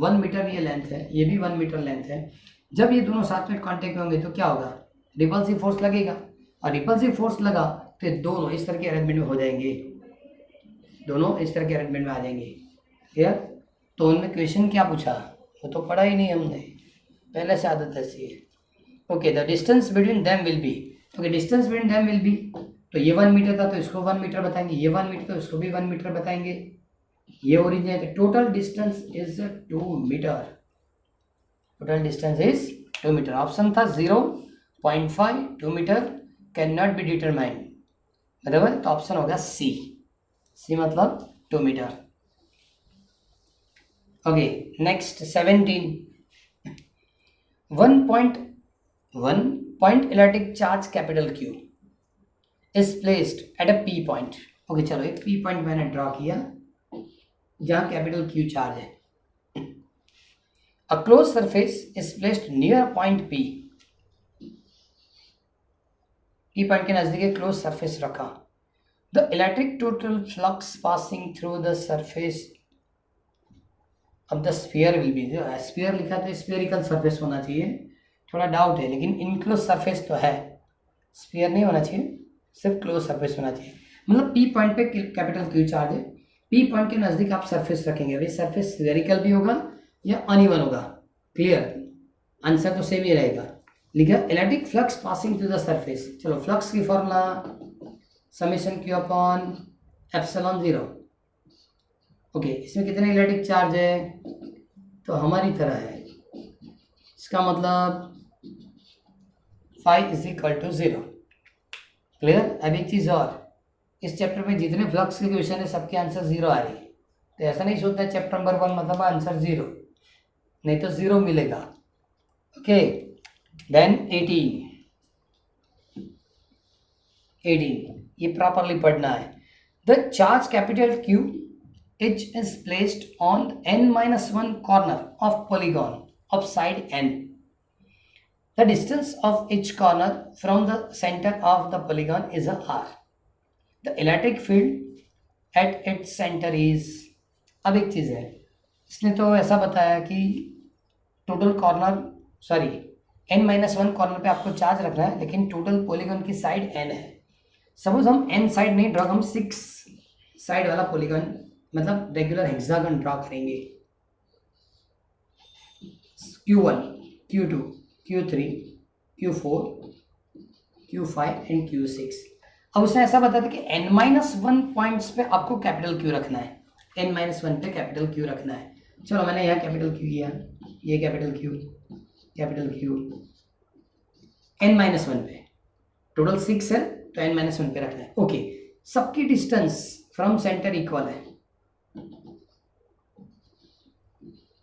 1 मीटर ये लेंथ है, ये भी 1 मीटर लेंथ है। जब ये दोनों साथ में कांटेक्ट में होंगे तो क्या होगा, रिपल्सिव फोर्स लगेगा, और रिपल्सिव फोर्स लगा तो ये दोनों इस तरह के अरेंजमेंट में हो जाएंगे, दोनों इस तरह के अरेंजमेंट में आ जाएंगे। क्लियर? तो उनमें क्वेश्चन क्या पूछा, वो तो पढ़ा ही नहीं हमने, पहले से आदत ऐसी है। Okay, the distance between them will be, okay, distance between them will be, तो ये 1 मीटर था तो इसको 1 मीटर बताएंगे, ये 1 मीटर तो इसको भी 1 मीटर बताएंगे। ये ओरिजिन है, total distance is 2 metre, total distance is 2 metre. Option था 0.5, 2 metre can not be determined, बराबर, तो ऑप्शन होगा सी, सी मतलब 2 metre. Okay, next 17, 1 point electric charge capital Q is placed at a P point। Okay, चलो एक P point मैंने ड्रॉ किया जहाँ कैपिटल Q चार्ज है। A closed surface is placed near point P P point के नज़दीक एक क्लोज सरफेस रखा, the electric total flux passing through the surface of the sphere will be, जो स्फीयर लिखा तो स्फीयरिकल सरफेस होना चाहिए, थोड़ा डाउट है, लेकिन इनक्लोज सरफेस तो है, स्फीयर नहीं होना चाहिए, सिर्फ क्लोज सरफेस होना चाहिए। मतलब पी पॉइंट पे कैपिटल क्यू चार्ज है, पी पॉइंट के नज़दीक आप सरफेस रखेंगे, भाई सरफेस स्फीयरिकल भी होगा या अनइवन होगा, क्लियर, आंसर तो सेम ही रहेगा। लिखा electric flux passing through the surface, चलो फ्लक्स की formula summation Q upon epsilon 0। Okay, इसमें कितने इलेक्ट्रिक चार्ज है, तो हमारी तरह है, इसका मतलब phi is equal to 0, clear. अब एक चीज़ और, इस चैप्टर में जितने फ्लक्स के क्वेश्चन है सबके आंसर 0 आ रही है, तो ऐसा नहीं सोचना है चैप्टर नंबर 1 मतलब आंसर 0, नहीं तो 0 मिलेगा। ओके, देन 18 ये प्रॉपरली पढ़ना है। The charge capital Q H is placed on n-1 corner of polygon of side n. The distance of each corner from the center of the polygon is a r. The electric field at its center is, अब एक चीज़ है, इसने तो ऐसा बताया कि total corner sorry n-1 corner पे आपको चार्ज रखना है, लेकिन टोटल पॉलीगॉन की साइड n है। सपोज हम n साइड नहीं ड्रॉ, हम 6 साइड वाला पॉलीगॉन मतलब रेगुलर हेक्सागन ड्रॉ करेंगे, Q1, Q2, Q3, Q4, Q5 and Q6। अब उसने ऐसा बताया था कि n-1 पॉइंट्स पे आपको कैपिटल Q रखना है, n-1 पे कैपिटल Q रखना है। चलो मैंने यहाँ कैपिटल Q किया, ये कैपिटल Q n-1 पे, टोटल 6 है तो n-1 पे रखना है। ओके, सबकी डिस्टेंस फ्रॉम सेंटर इक्वल है,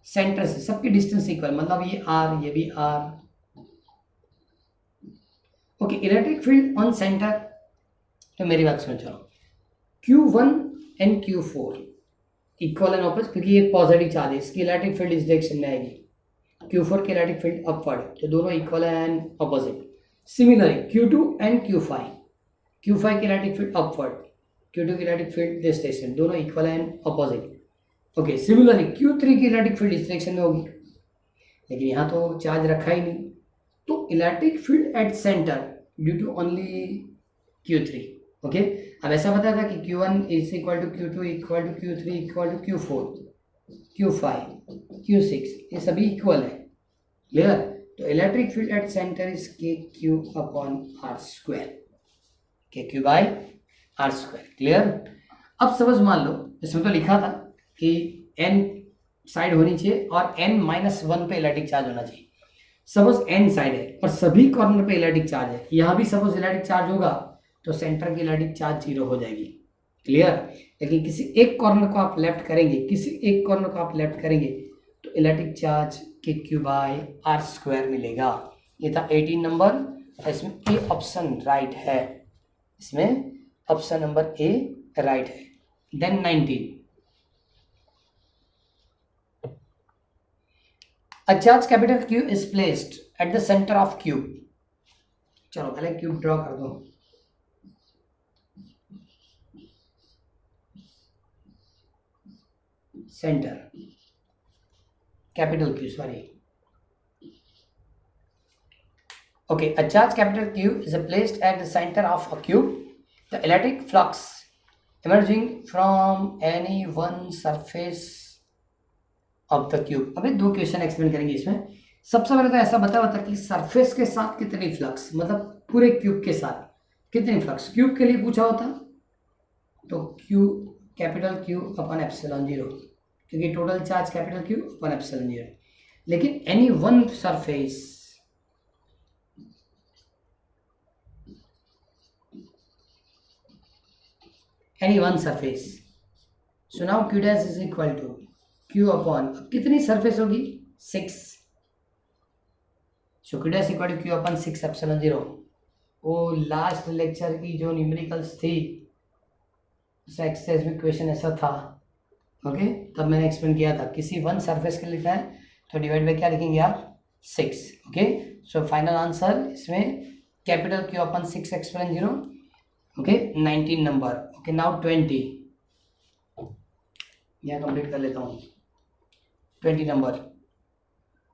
सेंटर से सबकी डिस्टेंस इक्वल, मतलब ये r ये भी r। Okay, electric field on centre, तो मेरी बात सुनो, चलो Q1 and Q4 equal and opposite, क्योंकि ये पॉजिटिव चार्ज है, इसकी इलेक्ट्रिक फील्ड इस डायरेक्शन में आएगी, Q4 की इलेक्ट्रिक फील्ड अपवर्ड, तो दोनों equal and opposite. Similarly Q2 and Q5 की इलेक्ट्रिक फील्ड अपवर्ड, Q2 की इलेक्ट्रिक फील्ड दिस डायरेक्शन, दोनों equal and opposite. Okay, similarly Q3 की इलेक्ट्रिक फील्ड इस डायरेक्शन में होगी, लेकिन यहाँ तो चार्ज रखा ही नहीं, तो electric field at centre due to only Q3। Okay, अब ऐसा बताया था कि Q1 is equal to Q2 equal to Q3 equal to Q4 Q5 Q6, ये सभी इक्वल है, क्लियर। तो electric field at centre is KQ upon R square, KQ by R square, clear. अब सपोज मान लो इसमें तो लिखा था कि n साइड होनी चाहिए और n-1 पे इलेक्ट्रिक चार्ज होना चाहिए, सपोज n साइड है और सभी कॉर्नर पे इलेक्ट्रिक चार्ज है, यहाँ भी सपोज इलेक्ट्रिक चार्ज होगा तो सेंटर की इलेक्ट्रिक चार्ज 0 हो जाएगी, क्लियर। लेकिन किसी एक कॉर्नर को आप लेफ्ट करेंगे, तो electric charge KQ by R square मिलेगा। ये था 18 नंबर, इसमें ए ऑप्शन राइट है, इसमें ऑप्शन नंबर ए राइट है। Then 19, A charge capital Q is placed at the center of cube। चलो पहले क्यूब ड्रॉ कर दो, centre capital Q, sorry. Okay, a charge capital Q is placed at the center of a cube. The electric flux emerging from any one surface of the cube. अभी दो क्वेश्चन एक्सप्लेन करेंगे इसमें। सबसे पहले तो ऐसा बता कि सरफेस के साथ कितनी फ्लक्स, मतलब पूरे क्यूब के साथ कितनी फ्लक्स क्यूब के लिए पूछा होता, तो Q capital Q upon epsilon 0, क्योंकि total charge capital Q upon epsilon 0। लेकिन any one surface, so now Q dash is equal to Q upon, अब कितनी सरफेस होगी 6, so Q dash equal to Q upon 6 epsilon 0। वो लास्ट लेक्चर की जो न्यूमेरिकल्स थी उस एक्सरसाइज में क्वेश्चन ऐसा था, ओके, तब मैंने एक्सप्लेन किया था, किसी वन सरफेस के लिखा है तो डिवाइड बाय क्या लिखेंगे आप 6। ओके, सो फाइनल आंसर इसमें capital Q upon 6 exponent 0, okay 19 number, okay now 20, यहाँ कंप्लीट कर लेता हूँ 20 number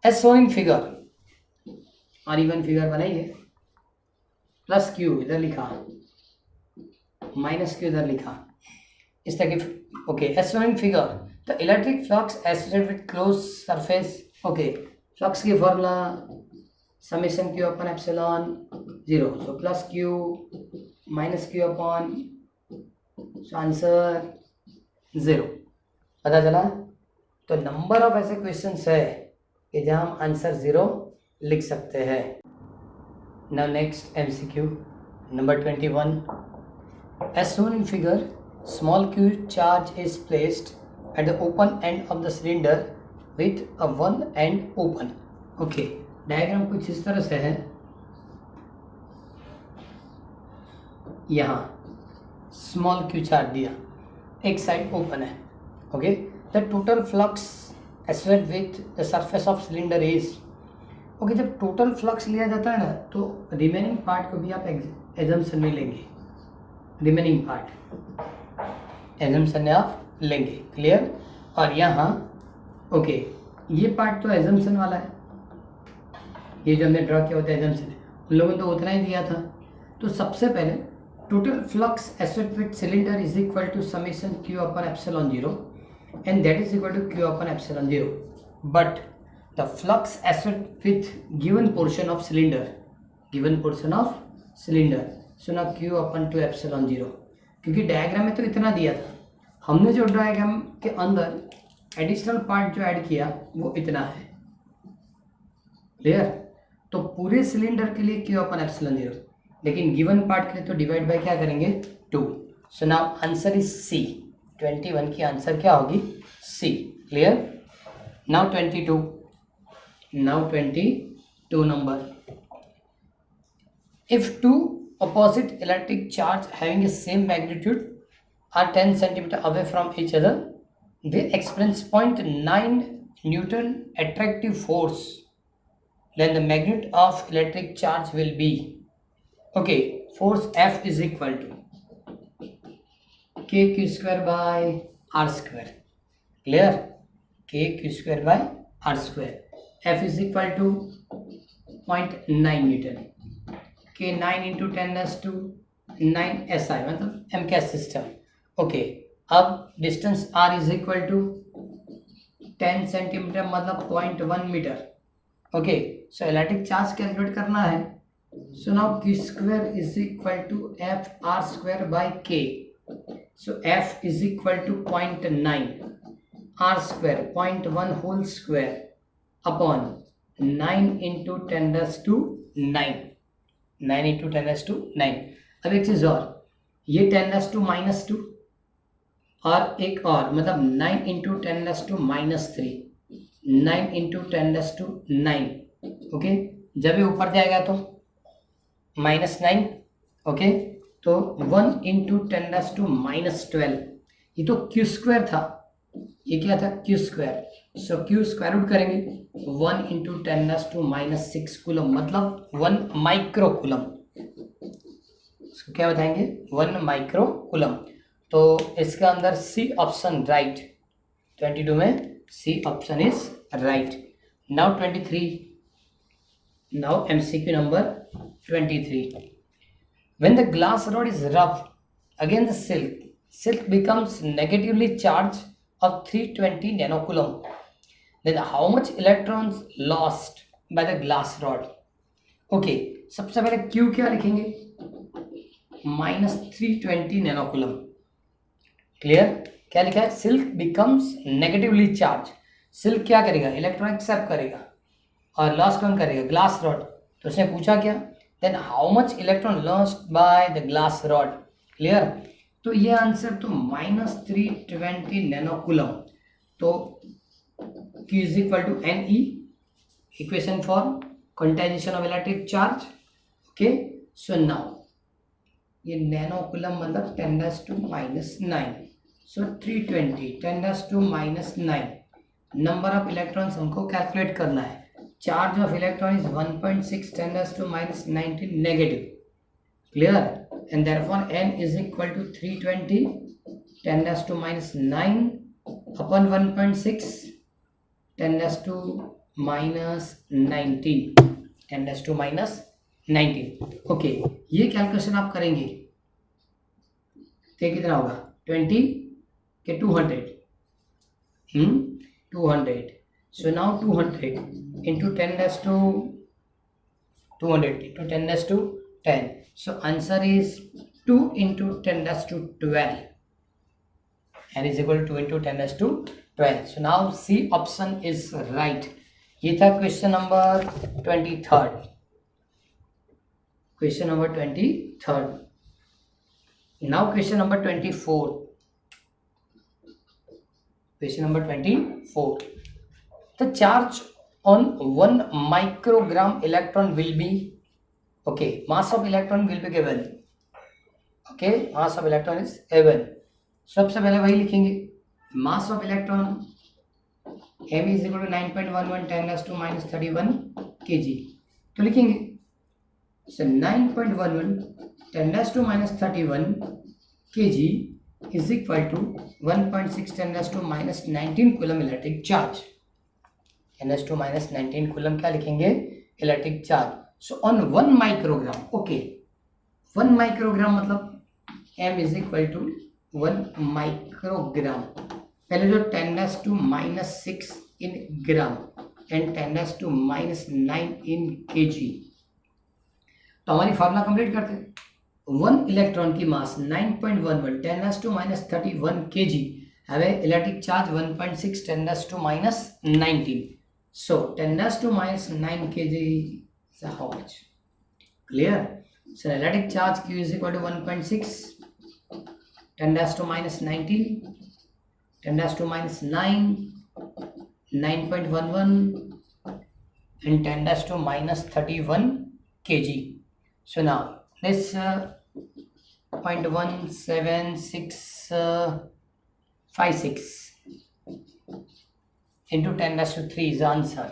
as shown in figure, और इवन फिगर बनाइए, प्लस Q इधर लिखा, माइनस Q इधर लिखा, इस तरह की, okay as shown in figure the electric flux associated with close surface, okay flux की formula summation Q upon epsilon 0, so plus Q minus Q upon, so answer 0, पता चला। तो नंबर ऑफ ऐसे क्वेश्चंस है कि जहां हम आंसर 0 लिख सकते हैं। Now next MCQ number 21, as shown in figure small Q charge is placed at the open end of the cylinder with a one end open, okay diagram कुछ इस तरह से है, यहाँ स्मॉल Q चार्ज दिया, एक साइड ओपन है, okay the total flux associated with the surface of cylinder is, okay जब टोटल फ्लक्स लिया जाता है ना तो रिमेनिंग पार्ट को भी आप एजम्पशन में लेंगे, रिमेनिंग पार्ट एजम्पशन में आप लेंगे, क्लियर। और यहाँ ओके ये पार्ट तो एजम्पशन वाला है, ये जो हमने ड्रॉ किया होता है एजम्पशन है, उन लोगों ने तो उतना ही दिया था। तो सबसे पहले total flux associated with cylinder is equal to summation Q upon epsilon 0 and that is equal to Q upon epsilon 0, but the flux associated with given portion of cylinder, given portion of cylinder, so ना Q अपन टू एप्सिलॉन 0, क्योंकि डायग्राम में तो इतना दिया था, हमने जो डायग्राम के अंदर एडिशनल पार्ट जो ऐड किया वो इतना है, क्लियर। तो पूरे सिलेंडर के लिए Q अपन एप्सिलॉन 0, लेकिन गिवन पार्ट के लिए तो डिवाइड बाय क्या करेंगे 2, so now answer is C, 21 की आंसर क्या होगी C, clear. Now 22, now 22 number, if two opposite electric charge having a same magnitude are 10 centimeter away from each other, they experience 0.9 Newton attractive force, then the magnitude of electric charge will be, okay force F is equal to KQ square by R square, clear, KQ square by R square, F is equal to 0.9 Newton, K 9 into 10⁻⁹ SI मतलब MCAS सिस्टम, ओके अब distance R is equal to 10 centimetre मतलब 0.1 metre, okay so electric charge calculate करना है, so now Q square is equal to F R square by K, सो F is equal to 0.9, R square 0.1 whole square upon 9 into 10⁻⁹, 9 into 10⁻⁹। अब एक चीज़ और, ये 10⁻⁻2 और एक और मतलब 9 इंटू 10⁻⁻3, 9 इंटू 10⁻⁹, ओके जब ये ऊपर जाएगा तो -9, ओके तो 1 इंटू 10⁻⁻12, ये तो Q स्क्वायर था, ये क्या था Q स्क्वायर, सो Q स्क्वायर रूट करेंगे 1 इंटू 10⁻⁻6 कूलम मतलब 1 माइक्रो कूलम, इसको क्या बताएंगे 1 माइक्रो कूलम। तो इसका अंदर C ऑप्शन राइट, 22 में C option is right. Now 23, now MCQ number 23, when the glass rod is rubbed against the silk, silk becomes negatively charged of 320 nanocoulomb, then how much electrons lost by the glass rod, okay सबसे पहले Q क्या लिखेंगे -320 नैनोकूलम, क्लियर। क्या लिखा है silk becomes negatively charge, silk क्या करेगा इलेक्ट्रॉन एक्सेप्ट करेगा और लॉस कौन करेगा ग्लास रॉड, तो उसने पूछा क्या then how much electron lost by the glass rod, clear. तो ये आंसर तो -320 नैनोकूलम, तो Q is equal to NE, equation for quantization of electric charge, okay so now ये नैनोकूलम मतलब 10⁻⁹, सो 320 10⁻⁹ नंबर ऑफ इलेक्ट्रॉन्स हमको कैलकुलेट करना है, charge of electron is 1.6 10 raised to minus 19 negative. Clear? And therefore n is equal to 320 10 raised to minus 9 upon 1.6 10 raised to minus 19 10 raised to minus 19. Okay, ये कैलकुलेशन आप करेंगे तो कितना होगा 20 के 200 200. So now 200 into 10 raised to 200 into 10 raised to 10. So answer is 2 into 10 raised to 12. N is equal to 2 into 10 raised to 12. So now C option is right. ये था question number 23rd. Question number 23rd. Now question number 24. Question number 24. The charge on 1 microgram electron will be, okay, mass of electron will be given. Okay, mass of electron is given. सबसे पहले वही लिखेंगे, mass of electron m is equal to 9.11 10 raised to minus 31 kg. तो लिखेंगे so 9.11 10 raised to minus 31 kg is equal to 1.6 10 raised to minus 19 coulomb electric charge. 10 raised to minus 19 coulomb क्या लिखेंगे, electric charge. So on 1 microgram, okay, 1 microgram मतलब m is equal to 1 microgram. पहले जो 10 raised to minus 6 in gram and 10 raised to minus 9 in kg. तो हमारी फार्मूला कंप्लीट करते हैं. 1 इलेक्ट्रॉन की मास 9.11 10 raised to minus 31 kg have a electric charge 1.6 10 raised to minus 19. So 10 raised to minus 9 kg is how much? Clear? So electric charge Q is equal to 1.6 10 raised to minus 19 10 raised to minus 9 9.11 and 10 raised to minus 31 kg. So now this 0.17656 into 10 raised to 3 is answer.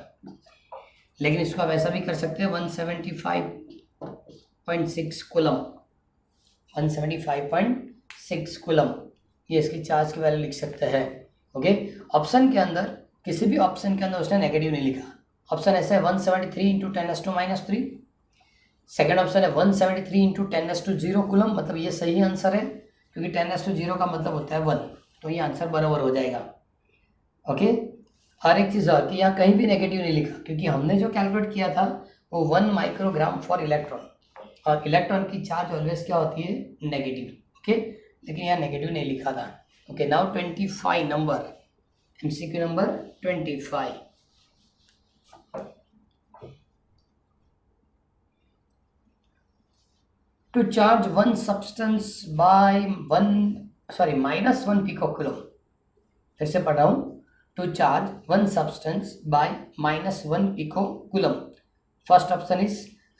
लेकिन इसको आप ऐसा भी कर सकते हैं 175.6 कूलम 175.6 कूलम, ये इसकी चार्ज की वैल्यू लिख सकते हैं. ओके, ऑप्शन के अंदर किसी भी ऑप्शन के अंदर उसने नेगेटिव नहीं लिखा. ऑप्शन ऐसा है 173 into 10 raised to minus 3. Second option है 173 इंटू 10 raised to 0 कूलम, मतलब ये सही आंसर है क्योंकि 10 raised to 0 का मतलब होता है 1, तो ये आंसर बराबर हो जाएगा. ओके, और एक चीज़ और कि यहाँ कहीं भी नेगेटिव नहीं लिखा क्योंकि हमने जो कैलकुलेट किया था वो 1 माइक्रोग्राम फॉर इलेक्ट्रॉन, और इलेक्ट्रॉन की चार्ज ऑलवेज क्या होती है, नेगेटिव. ओके, लेकिन यहाँ नेगेटिव नहीं लिखा था. Okay, now 25 number, MCQ number 25. To charge one substance by minus 1 picocoulomb. फिर से पढ़ रहा हूँ. To charge one substance by minus 1 picocoulomb. First option is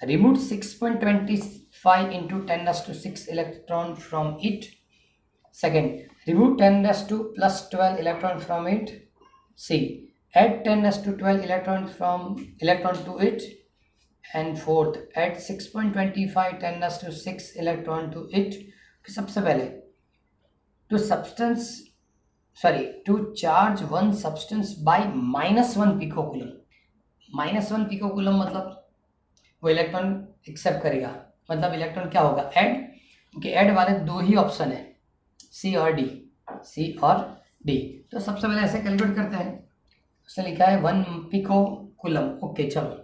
remove 6.25 into 10 raised to 6 electron from it. Second, remove 10 raised to plus 12 electron from it. C, add 10 raised to 12 electron to it. And fourth, add 6.25 10 raised to 6 electron to it. सबसे पहले to charge one substance by minus 1 picocoulomb. minus 1 picocoulomb मतलब वो इलेक्ट्रॉन एक्सेप्ट करेगा, मतलब इलेक्ट्रॉन क्या होगा, ऐड. क्योंकि ऐड वाले दो ही ऑप्शन है, C और D. तो सबसे पहले ऐसे कैलकुलेट करते हैं. उसने लिखा है 1 picocoulomb. ओके, चलो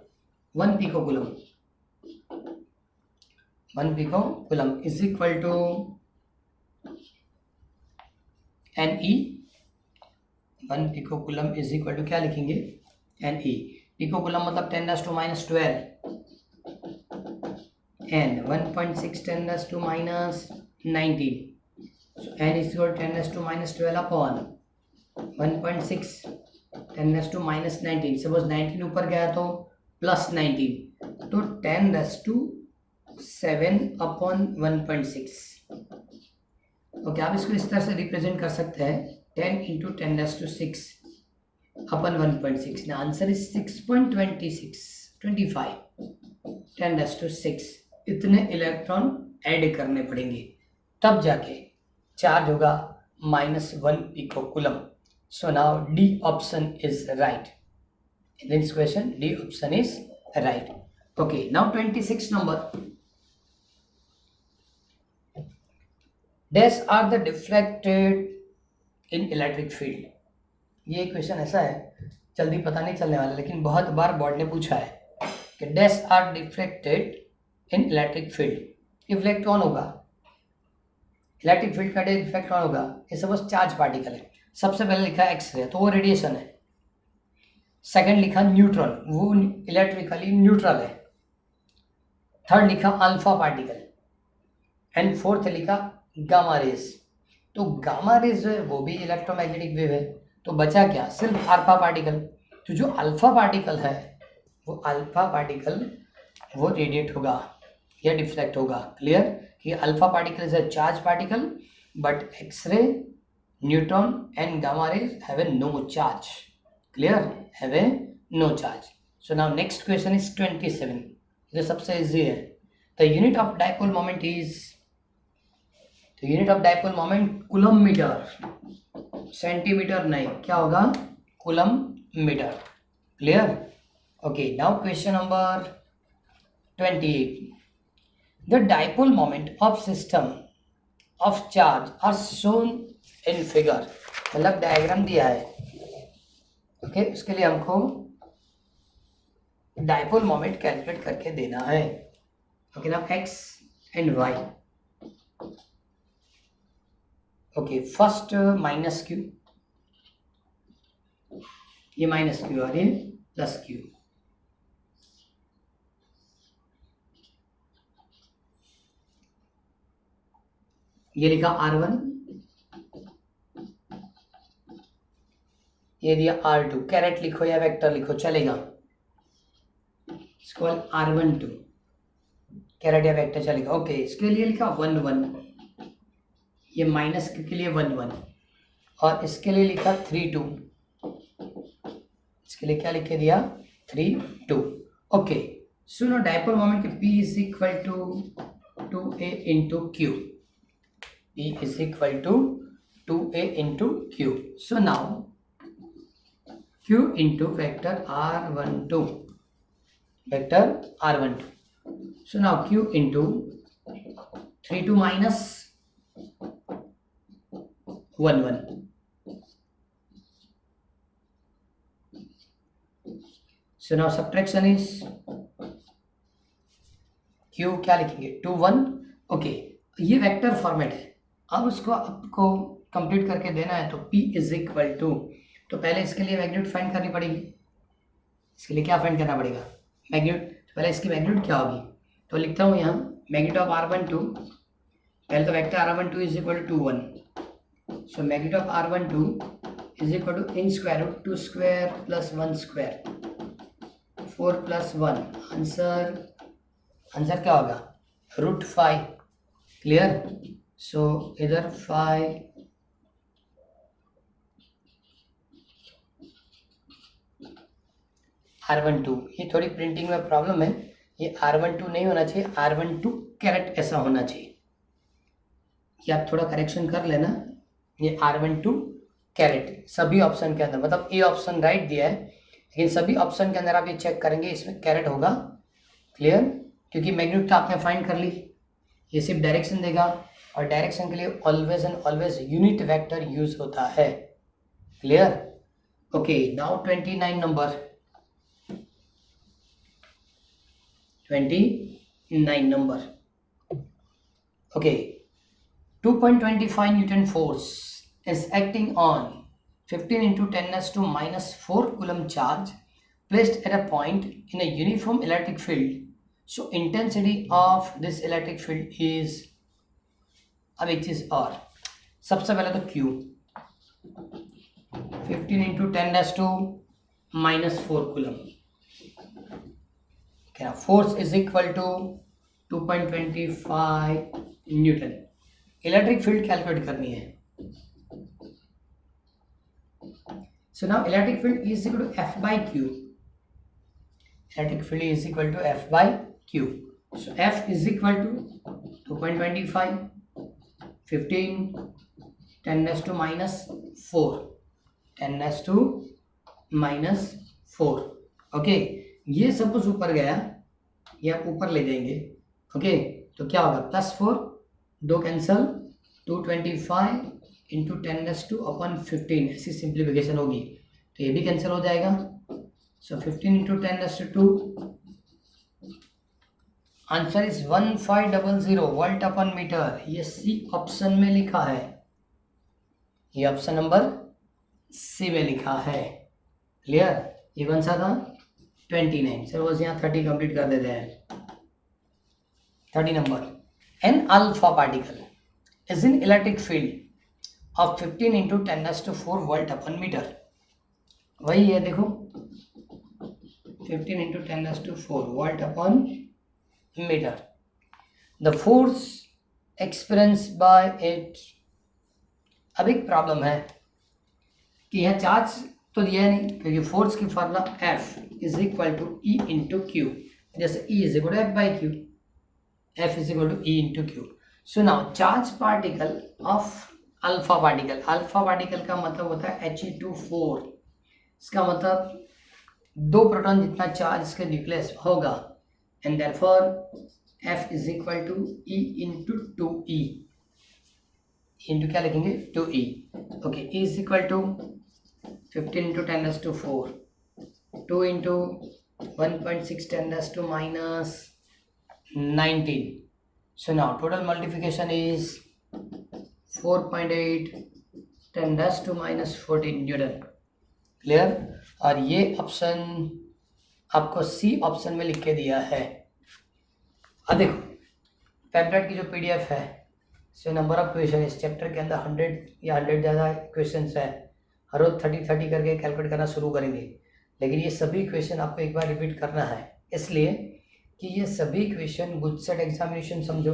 1 picocoulomb is equal to Ne. 1 picocoulomb is equal to क्या लिखेंगे, Ne. picocoulomb मतलब 10 raised to minus 12 and 1.6 10 raised to minus 19. So N is equal to 10 raised to minus 12 upon 1.6 10 raised to minus 19. Suppose 19 ऊपर गया तो प्लस 19, तो 10 raised to 7 upon 1.6. ओके, आप इसको इस तरह से रिप्रेजेंट कर सकते हैं 10 into 10 raised to 6 अपन 1.6 ना, आंसर इज 6.25 10⁻⁶ इतने इलेक्ट्रॉन ऐड करने पड़ेंगे तब जाके चार्ज होगा -1 pico coulomb. So now D option is right. In this question, D option is right. Okay, now 26 number. Dash are the deflected in electric field. ये क्वेश्चन ऐसा है, जल्दी पता नहीं चलने वाला, लेकिन बहुत बार बोर्ड ने पूछा है कि dash are deflected in electric field. Deflect कौन होगा? इलेक्ट्रिक फील्ड का डिफ्लेक्ट कौन होगा? ये सपोज चार्ज पार्टिकल है. सबसे पहले लिखा है एक्सरे, तो वो रेडिएशन है. सेकंड लिखा न्यूट्रॉन, वो इलेक्ट्रिकली न्यूट्रल है. थर्ड लिखा अल्फा पार्टिकल एंड फोर्थ लिखा गामा रेज. तो गामा रेज जो है वो भी इलेक्ट्रोमैग्नेटिक वेव है. तो बचा क्या? सिर्फ अल्फा पार्टिकल. तो जो अल्फा पार्टिकल है वो अल्फा पार्टिकल वो रेडिएट होगा या डिफ्लेक्ट होगा. क्लियर कि alpha particle is a charge particle but x ray, neutron and gamma rays have a no charge. Clear? Have a no charge. So now next question is 27. ये सबसे easy है. The unit of dipole moment is, the unit of dipole moment coulomb metre. Centimetre नहीं, क्या होगा? Coulomb metre. Clear? Okay, now question number 28. The dipole moment of system of charge are shown in figure. मतलब डायग्राम दिया है. ओके, उसके लिए हमको डाइपोल मोमेंट कैलकुलेट करके देना है. ओके ना, X and Y. Okay, first minus Q, ये माइनस क्यू और ये प्लस क्यू. ये लिखा R1, ये दिया R2. कैरेट लिखो या वेक्टर लिखो चलेगा. इसको R12 कैरेट या वेक्टर चलेगा. ओके, इसके लिए लिखा 1 1, ये माइनस के लिए 1 1 और इसके लिए लिखा 3 2. इसके लिए क्या लिख के दिया? 3 2. ओके, सुनो डाइपोल मोमेंट के P is equal to 2a into Q. P is equal to 2a into Q. So now Q into vector R12, vector R12. So now Q into 3 2 minus 1 1. So now subtraction is Q क्या लिखेंगे? 2 1. ओके, ये वेक्टर फॉर्मेट है. अब उसको आपको कंप्लीट करके देना है तो P इज इक्वल टू, तो पहले इसके लिए मैग्नीट्यूड फाइंड करनी पड़ेगी. इसके लिए क्या फाइंड करना पड़ेगा? मैग्नीट्यूड. पहले इसकी मैग्नीट्यूड क्या होगी? तो लिखता हूँ यहाँ मैग्नीट्यूड ऑफ R12. पहले तो vector R12 is equal to 1. So magnitude of R12 is equal to इन square root 2 square plus 1 square 4 plus 1. Answer क्या होगा? √5. क्लियर? सो इधर 5 R12. ये थोड़ी प्रिंटिंग में प्रॉब्लम है. ये R12 नहीं होना चाहिए, R12 कैरेट ऐसा होना चाहिए. ये आप थोड़ा करेक्शन कर लेना. ये R12 कैरेट सभी ऑप्शन के अंदर, मतलब ए ऑप्शन राइट दिया है लेकिन सभी ऑप्शन के अंदर आप ये चेक करेंगे इसमें कैरेट होगा. क्लियर? क्योंकि मैग्नीट्यूड आपने फाइंड कर ली. ये सिर्फ डायरेक्शन देगा और डायरेक्शन के लिए always and always unit vector use होता है. Clear? Okay, now 29 number. 29 number. Okay, 2.25 Newton force is acting on 15 into 10⁻⁻⁴ coulomb charge placed at a point in a uniform electric field. So intensity of this electric field is, अब एक चीज और, सबसे पहले तो Q 15 into 10⁻⁻⁴ coulomb. Okay, force is equal to 2.25 Newton. Electric field calculate करनी है. So now electric field is equal to F by Q. Electric field is equal to F by Q. So F is equal to 2.25, 15, 10 raised to minus 4, 10 raised to minus 4. Okay, ये सपोज ऊपर गया, ये आप ऊपर ले जाएंगे. ओके, तो क्या होगा, +4, 2 cancel, 225 into 10 raise two upon 15, ऐसी सिंप्लीफिकेशन होगी तो ये भी कैंसिल हो जाएगा. So 15 into 10 raise to 2, answer is 1500 volt upon metre. ये सी ऑप्शन में लिखा है, ये ऑप्शन नंबर सी में लिखा है. क्लियर. ये कौन सा था, 29. सर बस यहाँ 30 कंप्लीट कर देते हैं. 30 नंबर, an alpha particle is in electric field of 15 into 10 raised to 4 volt upon meter. वही है, देखो 15 into 10 raised to 4 volt upon meter. The force experienced by it. अब एक प्रॉब्लम है कि यह चार्ज तो दिया नहीं, क्योंकि फोर्स की formula F is equal to E into Q. जैसे E is equal to F by Q, F is equal to E into Q. So now charge particle of alpha particle. Alpha particle का मतलब होता है He2 4. इसका मतलब 2 प्रोटॉन जितना चार्ज इसके न्यूक्लियस होगा, and therefore F is equal to E into 2E. Into क्या लिखेंगे, 2E. Okay, E is equal to 15 into 10 raise to 4, 2 into 1.6 10 raise to minus 19. So now total multiplication is 4.8 10 raised to minus 14 Newton. Clear. और ये ऑप्शन आपको सी ऑप्शन में लिख के दिया है. अब देखो पैम्पलेट की जो पीडीएफ है, सो नंबर ऑफ क्वेश्चन इस चैप्टर के अंदर 100 या 100 ज़्यादा क्वेश्चंस है. हर रोज 30 करके कैलकुलेट करना शुरू करेंगे, लेकिन ये सभी क्वेश्चन आपको एक बार रिपीट करना है, इसलिए कि ये सभी क्वेश्चन गुजसेट एग्जामिनेशन समझो,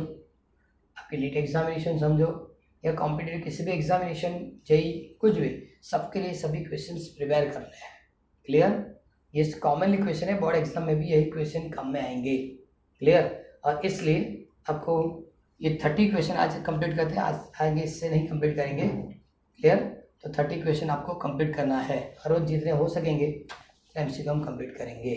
आपकी लीट एग्जामिनेशन समझो, या कॉम्पिटिटिव किसी भी एग्जामिनेशन, जेई, कुछ भी, सबके लिए सभी क्वेश्चंस प्रिपेयर करने हैं. क्लियर. ये कॉमनली क्वेश्चन है, बोर्ड एग्जाम में भी यही क्वेश्चन कम में आएंगे. क्लियर. और इसलिए आपको ये 30 क्वेश्चन आज कंप्लीट करते हैं, आज आगे इससे नहीं कंप्लीट करेंगे. क्लियर. तो 30 क्वेश्चन आपको कंप्लीट करना है. हर रोज जितने हो सकेंगे MCQ हम कंप्लीट करेंगे.